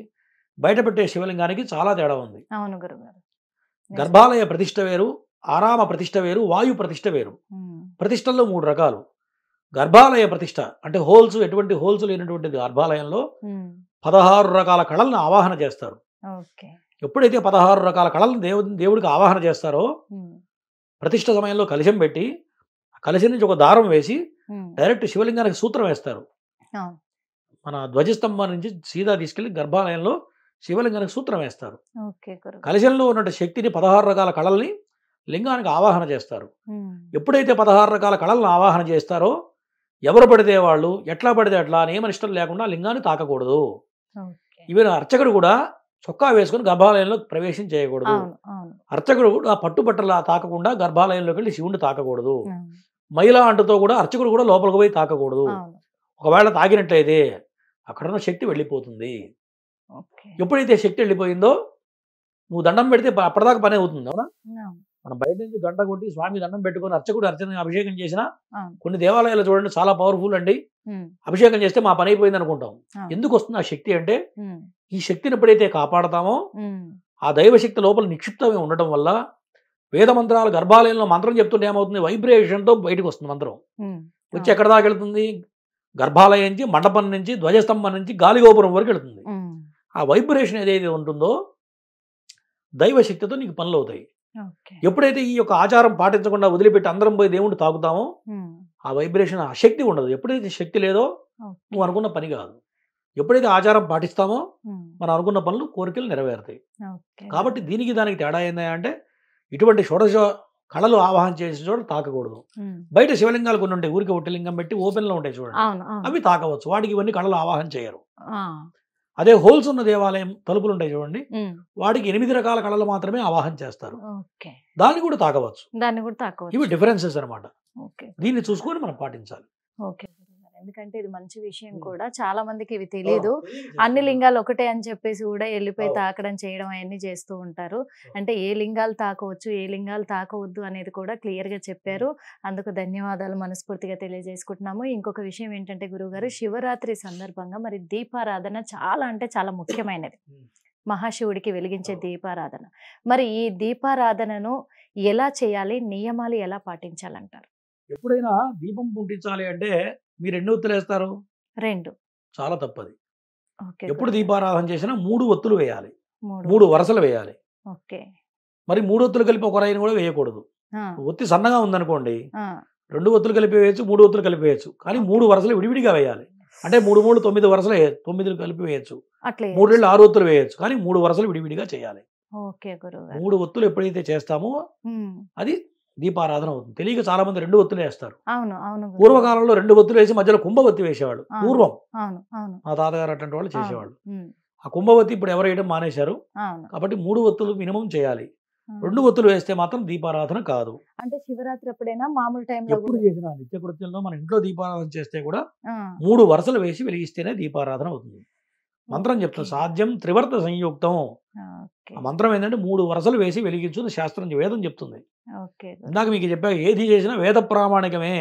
బయట పెట్టే శివలింగానికి చాలా తేడా ఉంది. అవును గురుగారు. గర్భాలయ ప్రతిష్ట వేరు, ఆరామ ప్రతిష్ట వేరు, వాయు ప్రతిష్ట వేరు. ఉమ్. ప్రతిష్టల్లో 3 రకాలు. గర్భాలయ ప్రతిష్ట అంటే హోల్స్, ఎటువంటి హోల్స్ లేనటువంటి గర్భాలయంలో ఉమ్. 16 రకాల కళలను ఆవాహన చేస్తారు. ఓకే. ఎప్పుడైతే 16 రకాల కళలను దేవుడికి ఆవాహన చేస్తారో ఉమ్. ప్రతిష్ట సమయంలో కలశం పెట్టి కలశం నుంచి ఒక దారం వేసి ఉమ్. డైరెక్ట్ శివలింగానికి సూత్రం వేస్తారు. అవును. మన ధ్వజస్తంభం నుంచి సీదా తీసుకెళ్లి గర్భాలయంలో శివలింగానికి సూత్రం వేస్తారు. ఓకే గురు. కలశంలో ఉన్నటువంటి శక్తిని 16 రకాల కళల్ని లింగానికి ఆవాహన చేస్తారు. ఉమ్. ఎప్పుడైతే 16 రకాల కళలను ఆవాహన చేస్తారో ఎవరు పడితే వాళ్ళు ఎట్లా పడితే అట్లా నియమనిష్టం లేకుండా లింగాన్ని తాకకూడదు. ఓకే. ఈవెన్ అర్చకుడు కూడా చొక్కా వేసుకుని గర్భాలయంలో ప్రవేశం చేయకూడదు. అవును. అవును. అర్చకుడు కూడా పట్టుబట్టలా తాకకుండా గర్భాలయంలోకి వెళ్ళి శివుణ్ణి తాకకూడదు. ఉమ్. మహిళా అంటుతో కూడా అర్చకుడు కూడా లోపలికి పోయి తాకకూడదు. అవును. ఒకవేళ తాగినట్లయితే అక్కడున్న శక్తి వెళ్ళిపోతుంది. ఓకే. ఎప్పుడైతే శక్తి వెళ్ళిపోయిందో నువ్వు దండం పెడితే అప్పటిదాకా పని అవుతుంది. అవునా? అవును. మనం బయట నుంచి గంట కొట్టి స్వామి దండం పెట్టుకొని అర్చకుడు అర్చన అభిషేకం చేసినా అవును. కొన్ని దేవాలయాలు చూడండి చాలా పవర్ఫుల్ అండి. ఉమ్. అభిషేకం చేస్తే మా పని అయిపోయింది అనుకుంటాం. అవును. ఎందుకు వస్తుంది ఆ శక్తి అంటే ఉమ్. ఈ శక్తిని ఎప్పుడైతే కాపాడతామో ఉమ్. ఆ దైవశక్తి లోపల నిక్షిప్తమై ఉండటం వల్ల వేద మంత్రాలు గర్భాలయంలో మంత్రం చెప్తుంటే ఏమవుతుంది? వైబ్రేషన్తో బయటకు వస్తుంది మంత్రం. ఉమ్. వచ్చి ఎక్కడ దాకా వెళ్తుంది? గర్భాలయం నుంచి, మండపం నుంచి, ధ్వజస్తంభం నుంచి గాలిగోపురం వరకు వెళ్తుంది. ఉమ్. ఆ వైబ్రేషన్ ఏదైతే ఉంటుందో దైవశక్తితో నీకు పనులు అవుతాయి. ఓకే. ఎప్పుడైతే ఈ యొక్క ఆచారం పాటించకుండా వదిలిపెట్టి అందరం పోయి దేవుణ్ణి తాకుతామో ఉమ్. ఆ వైబ్రేషన్, ఆ శక్తి ఉండదు. ఎప్పుడైతే శక్తి లేదో ఓకే. నువ్వు అనుకున్న పని కాదు. ఎప్పుడైతే ఆచారం పాటిస్తామో ఉమ్. మనం అనుకున్న పనులు, కోరికలు నెరవేరుతాయి. ఓకే. కాబట్టి దీనికి దానికి తేడా ఏందా అంటే ఇటువంటి షోడశ కళలు ఆవాహన చేసే చోట తాకకూడదు. ఉమ్. బయట శివలింగాలు కొన్ని ఉంటాయి, ఊరికి ఒట్టి లింగం పెట్టి ఓపెన్లో ఉంటాయి చూడండి, అవును. అవును. అవి తాకవచ్చు. వాటికి ఇవన్నీ కళలు ఆవాహన చేయరు. ఆ. అదే హోల్స్ ఉన్న దేవాలయం తలుపులు ఉంటాయి చూడండి, ఉమ్. వాటికి 8 రకాల కళలు మాత్రమే ఆవాహన చేస్తారు. ఓకే. దాన్ని కూడా తాకవచ్చు. దాన్ని కూడా తక్కువ. ఇవి డిఫరెన్సెస్ అన్నమాట. ఓకే. దీన్ని చూసుకొని మనం పాటించాలి. ఓకే. ఎందుకంటే ఇది మంచి విషయం కూడా, చాలా మందికి ఇవి తెలియదు. అన్ని లింగాలు ఒకటే అని చెప్పేసి కూడా వెళ్ళిపోయి తాకడం చేయడం అవన్నీ చేస్తూ ఉంటారు. అంటే ఏ లింగాలు తాకవచ్చు, ఏ లింగాలు తాకవద్దు అనేది కూడా క్లియర్ గా చెప్పారు. అందుకు ధన్యవాదాలు మనస్ఫూర్తిగా తెలియజేసుకుంటున్నాము. ఇంకొక విషయం ఏంటంటే గురువుగారు, శివరాత్రి సందర్భంగా మరి దీపారాధన చాలా అంటే చాలా ముఖ్యమైనది. మహాశివుడికి వెలిగించే దీపారాధన. మరి ఈ దీపారాధనను ఎలా చేయాలి, నియమాలు ఎలా పాటించాలంటారు? ఎప్పుడైనా దీపం పుట్టించాలి అంటే మీరు ఎన్ని ఒత్తులు వేస్తారు? 2. చాలా తప్పది. ఓకే. ఎప్పుడు దీపారాధన చేసినా 3 ఒత్తులు వేయాలి. 3. 3 వరుసలు వేయాలి. ఓకే. మరి 3 ఒత్తులు కలిపి ఒక రాయిని కూడా వేయకూడదు. ఆ. ఒత్తి సన్నగా ఉందనుకోండి, ఆ. 2 ఒత్తులు కలిపి వేయచ్చు, 3 ఒత్తులు కలిపి వేయచ్చు. కానీ 3 వరుసలు విడివిడిగా వేయాలి. అంటే 3 3 9 వరుసలు 9 కలిపి వేయచ్చు. అట్లే 3 2 6 ఒత్తులు వేయచ్చు. కానీ 3 వరుసలు విడివిడిగా చేయాలి. ఓకే గురువుగారు. 3 ఒత్తులు ఎప్పుడైతే చేస్తామో ఉమ్. అది దీపారాధన అవుతుంది. తెలియక చాలా మంది 2 ఒత్తులు వేస్తారు. అవును. అవును గురువు. పూర్వకాలంలో 2 ఒత్తులు వేసి మధ్యలో కుంభవత్తి వేసేవాడు. అవును. పూర్వం అవును. అవును. మా తాతగారు అటువంటి వాళ్ళు చేసేవాళ్ళు. ఉమ్. ఆ కుంభవతి ఇప్పుడు ఎవరు వేయడం మానేశారు అవును. కాబట్టి 3 ఒత్తులు మినిమం చేయాలి. ఆ. 2 ఒత్తులు వేస్తే మాత్రం దీపారాధన కాదు. అంటే శివరాత్రి అప్పుడైనా మామూలు టైంలో ఎప్పుడు చేసినా నిత్యకృత్యంలో మన ఇంట్లో దీపారాధన చేస్తే కూడా ఆ, 3 వరుసలు వేసి వెలిగిస్తేనే దీపారాధన అవుతుంది. మంత్రం చెప్తాం, ఓకే. సాధ్యం త్రివర్త సంయుక్తం. ఓకే. ఆ మంత్రం ఏంటంటే 3 వరుసలు వేసి వెలిగించు శాస్త్రం వేదం చెప్తుంది. ఓకే. ఇందాక మీకు చెప్పా, ఏది చేసినా వేద ప్రామాణికమే.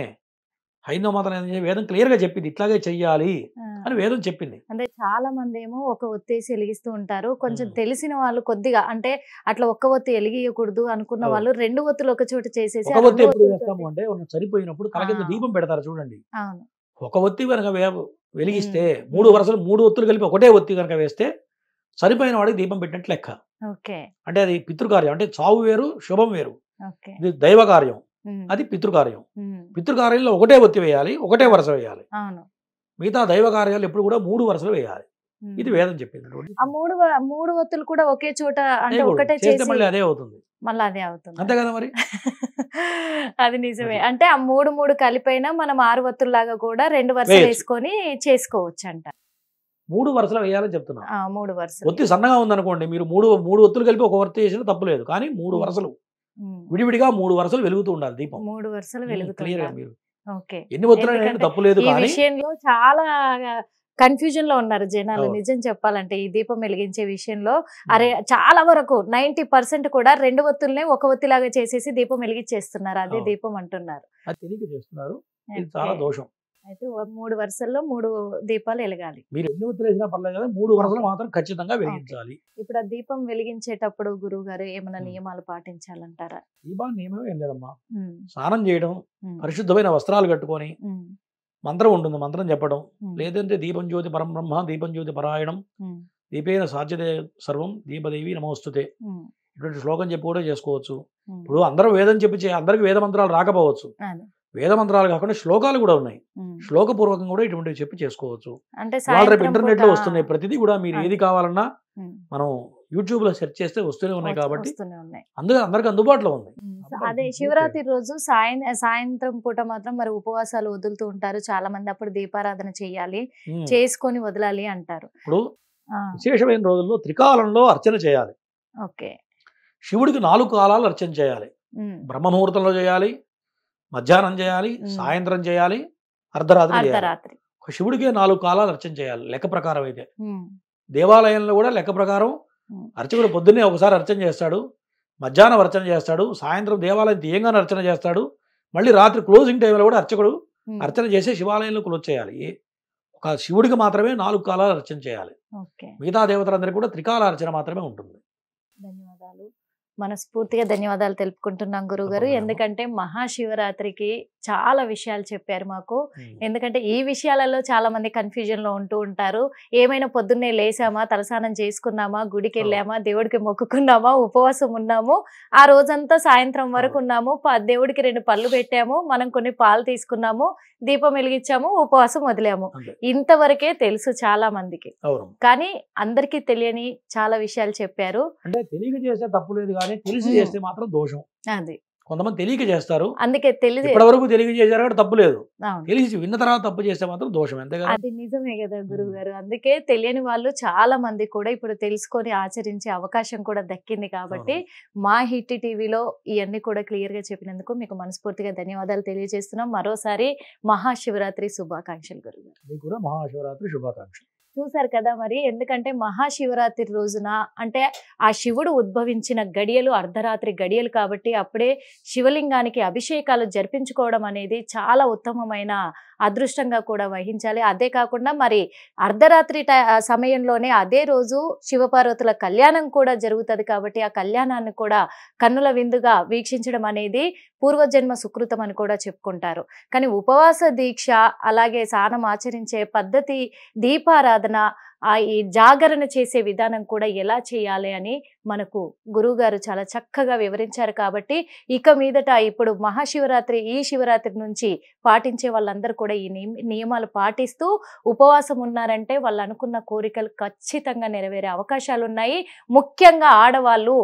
హైందవ మతం ఏంటంటే వేదం క్లియర్గా చెప్పింది ఇట్లాగే చెయ్యాలి ఆ, అని వేదం చెప్పింది. అంటే చాలా మంది ఏమో ఒక ఒత్తేసి వెలిగిస్తూ ఉంటారు. కొంచెం ఉమ్. తెలిసిన వాళ్ళు కొద్దిగా అంటే అట్లా ఒక్క ఒత్తి వెలిగియకూడదు అనుకున్న అవును. వాళ్ళు 2 ఒత్తులు ఒక చోట చేసేసి ఒక ఆ ఒత్తి 2 ఎప్పుడు ఒత్తులతోటి- వేస్తాము అంటే ఉన్న చనిపోయినప్పుడు తల కింద ఆ. దీపం పెడతారు చూడండి. అవును. ఒక ఒత్తి కనుక వెలిగిస్తే ఉమ్. 3 వరుసలు 3 ఒత్తులు కలిపి ఒకటే ఒత్తి కనుక వేస్తే చనిపోయిన వాడికి దీపం పెట్టినట్టు లెక్క. ఓకే. అంటే అది పితృకార్యం. అంటే చావు వేరు, శుభం వేరు. ఓకే. ఇది దైవ కార్యం, ఉమ్. అది పితృకార్యం. ఉమ్. పితృకార్యంలో ఒకటే ఒత్తి వేయాలి, ఒకటే వరుస వేయాలి. అవును. మిగతా దైవ కార్యాలు ఎప్పుడు కూడా 3 వరుసలు వేయాలి. ఉమ్. ఇది వేదం చెప్పింది. ఆ 3 ఒత్తులు కూడా ఒకే చోట అంటే చేయకూడదు. ఒకటే చేస్తే చేసి మళ్ళీ అదే అవుతుంది. మళ్ళీ అదే అవుతుంది. అంతే కదా మరి. అది నిజమే. అది. అంటే ఆ 3 కలిపైనా మనం 6 ఒత్తుల్లాగా కూడా 2 వరుసలు వేయొచ్చు. వేసుకొని చేసుకోవచ్చు అంట. 3 వరుసలు వేయాలని చెప్తున్నా. 3 వరుసలు. ఒత్తి సన్నగా ఉందనుకోండి, మీరు 3 ఒత్తులు కలిపి ఒక వరుస చేసినా తప్పు లేదు. కానీ 3 వరుసలు ఉమ్. విడివిడిగా 3 వరుసలు వెలుగుతూ ఉండాలి దీపం. 3 వరుసలు క్లియర్ వెలుగుతుంటారు. మీరు ఓకే. ఎన్ని ఒత్తులు ఎందుకంటే తప్పు లేదు. ఈ కానీ విషయంలో చాలా కన్ఫ్యూజన్ లో ఉన్నారు జనాలు. అవును. నిజం చెప్పాలంటే ఈ దీపం వెలిగించే విషయంలో అరే చాలా వరకు 90% కూడా 2 ఒత్తుల్నే ఒక ఒత్తిలాగా చేసేసి దీపం వెలిగించేస్తున్నారు. అదే అవును. దీపం అంటున్నారు. అది తెలియక చేస్తున్నారు. ఇది చాలా ఓకే. దోషం. అయితే 3 వరుసల్లో 3 దీపాలు వెలగాలి. మీరు ఎన్ని ఒత్తులు వేసినా పర్లేదు కదా, 3 వరుసలు మాత్రం ఖచ్చితంగా వెలిగించాలి. ఇప్పుడు ఆ దీపం వెలిగించేటప్పుడు గురువు గారు ఏమైనా ఉమ్. నియమాలు పాటించాలంటారా? దీపాన్ని నియమం ఏం లేదమ్మా. ఉమ్. స్నానం చేయడం, ఉమ్. పరిశుద్ధమైన వస్త్రాలు కట్టుకొని ఉమ్. మంత్రం ఉంటుంది, మంత్రం చెప్పడం. ఉమ్. లేదంటే దీపం జ్యోతి పరం బ్రహ్మ, దీపం జ్యోతి పరాయణం, ఉమ్. దీపేన సాధ్యతే సర్వం, దీపదేవి నమోస్తుతే, ఉమ్. ఇటువంటి శ్లోకం చెప్పి కూడా చేసుకోవచ్చు. ఉమ్. ఇప్పుడు అందరూ వేదం చెప్పి అందరికి వేద మంత్రాలు రాకపోవచ్చు. అదే. వేద మంత్రాలు కాకుండా శ్లోకాలు కూడా ఉన్నాయి. ఉమ్. శ్లోకపూర్వకం కూడా ఇటువంటివి చెప్పి చేసుకోవచ్చు. అంటే ఇవాళ రేపు సాయంత్రం ఇంటర్నెట్ లో పూట వస్తున్నాయి. ప్రతిదీ కూడా మీరు అదే. ఏది కావాలన్నా ఉమ్. మనం యూట్యూబ్ లో సెర్చ్ చేస్తే వస్తూనే ఉన్నాయి. కాబట్టి వస్తూనే ఉన్నాయి. అందరికి అందుబాటులో ఉంది. అదే శివరాత్రి రోజు సాయంత్రం పూట మాత్రం మరి ఉపవాసాలు వదులుతూ ఉంటారు చాలా మంది. అప్పుడు దీపారాధన చేయాలి, ఉమ్. చేసుకొని వదలాలి అంటారు. ఇప్పుడు ఆ, విశేషమైన రోజుల్లో త్రికాలంలో అర్చన చేయాలి. ఓకే. శివుడికి 4 కాలాలు అర్చన చేయాలి. ఉమ్. బ్రహ్మ ముహూర్తంలో చేయాలి, మధ్యాహ్నం చేయాలి, ఉమ్. సాయంత్రం చేయాలి, అర్ధరాత్రి చేయాలి. అర్ధరాత్రి. శివుడికే 4 కాలాలు అర్చన చేయాలి లెక్క ప్రకారం. అయితే ఉమ్. దేవాలయంలో కూడా లెక్క ప్రకారం ఉమ్. అర్చకుడు పొద్దున్నే ఒకసారి అర్చన చేస్తాడు, మధ్యాహ్నం అర్చన చేస్తాడు, సాయంత్రం దేవాలయం తీయంగానే అర్చన చేస్తాడు, మళ్ళీ రాత్రి క్లోజింగ్ టైంలో కూడా అర్చకుడు ఉమ్. అర్చన చేసి శివాలయంలో క్లోజ్ చేయాలి. ఒక శివుడికి మాత్రమే 4 కాలాలు అర్చన చేయాలి. ఓకే. మిగతా దేవతలందరికీ కూడా త్రికాల అర్చన మాత్రమే ఉంటుంది. ధన్యవాదాలు. మనస్ఫూర్తిగా ధన్యవాదాలు తెలుపుకుంటున్నాం గురుగారు. తప్పకుండా. ఎందుకంటే మహాశివరాత్రికి చాలా విషయాలు చెప్పారు మాకు. ఉమ్. ఎందుకంటే ఈ విషయాలలో చాలా మంది కన్ఫ్యూజన్ లో ఉంటూ ఉంటారు. ఏమైనా పొద్దున్నే లేసామా, తలస్నానం చేసుకున్నామా, గుడికి వెళ్ళామా, దేవుడికి మొక్కుకున్నామా, ఉపవాసం ఉన్నాము, ఆ రోజంతా సాయంత్రం వరకు ఉన్నాము, దేవుడికి 2 పళ్ళు పెట్టాము, మనం కొన్ని పాలు తీసుకున్నాము, దీపం వెలిగించాము, ఉపవాసం వదిలాము. అంతే. ఇంతవరకే తెలుసు చాలా మందికి. అవును. కానీ అందరికీ తెలియని చాలా విషయాలు చెప్పారు. అంటే తెలియక చేస్తే తప్పు లేదు, కానీ తెలిసి ఉమ్. చేస్తే మాత్రం దోషం. అది కొంతమంది తెలియక చేస్తారు, అందుకే తెలియదు. ఇప్పటి వరకు తెలియక చేశారు కాబట్టి తప్పు లేదు. అవును. తెలిసి విన్న తర్వాత తప్పు చేస్తే మాత్రం దోషం. అంతే కదా. అది నిజమే కదా గురువు గారు. అందుకే తెలియని వాళ్ళు చాలా మంది కూడా ఇప్పుడు తెలుసుకొని ఆచరించే అవకాశం కూడా దక్కింది. కాబట్టి మా హిట్ టీవీలో ఇవన్నీ కూడా క్లియర్ గా చెప్పినందుకు మీకు మనస్ఫూర్తిగా ధన్యవాదాలు తెలియజేస్తున్నాం. మరోసారి మహాశివరాత్రి శుభాకాంక్షలు గురువు గారు. మీకు కూడా మహాశివరాత్రి శుభాకాంక్షలు. చూసారు కదా మరి. ఎందుకంటే మహాశివరాత్రి రోజున అంటే ఆ శివుడు ఉద్భవించిన గడియలు అర్ధరాత్రి గడియలు కాబట్టి అప్పుడే శివలింగానికి అభిషేకాలు జరిపించుకోవడం అనేది చాలా ఉత్తమమైన అదృష్టంగా కూడా వహించాలి. అదే కాకుండా మరి అర్ధరాత్రి సమయంలోనే అదే రోజు శివపార్వతుల కళ్యాణం కూడా జరుగుతుంది. కాబట్టి ఆ కళ్యాణాన్ని కూడా కన్నుల విందుగా వీక్షించడం అనేది పూర్వజన్మ సుకృతం అని కూడా చెప్పుకుంటారు. కానీ ఉపవాస దీక్ష, అలాగే స్నానం ఆచరించే పద్ధతి, దీపారాధన, ఈ జాగరణ చేసే విధానం కూడా ఎలా చేయాలి అని మనకు గురువు గారు చాలా చక్కగా వివరించారు. కాబట్టి ఇక మీదట ఇప్పుడు మహాశివరాత్రి, ఈ శివరాత్రి నుంచి పాటించే వాళ్ళందరూ కూడా ఈ నియమాలు పాటిస్తూ ఉపవాసం ఉన్నారంటే వాళ్ళు అనుకున్న కోరికలు ఖచ్చితంగా నెరవేరే అవకాశాలు ఉన్నాయి. ముఖ్యంగా ఆడవాళ్ళు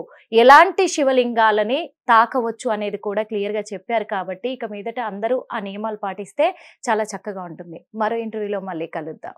ఎలాంటి శివలింగాలని తాకవచ్చు అనేది కూడా క్లియర్గా చెప్పారు. కాబట్టి ఇక మీదట అందరూ ఆ నియమాలు పాటిస్తే చాలా చక్కగా ఉంటుంది. మరో ఇంటర్వ్యూలో మళ్ళీ కలుద్దాం.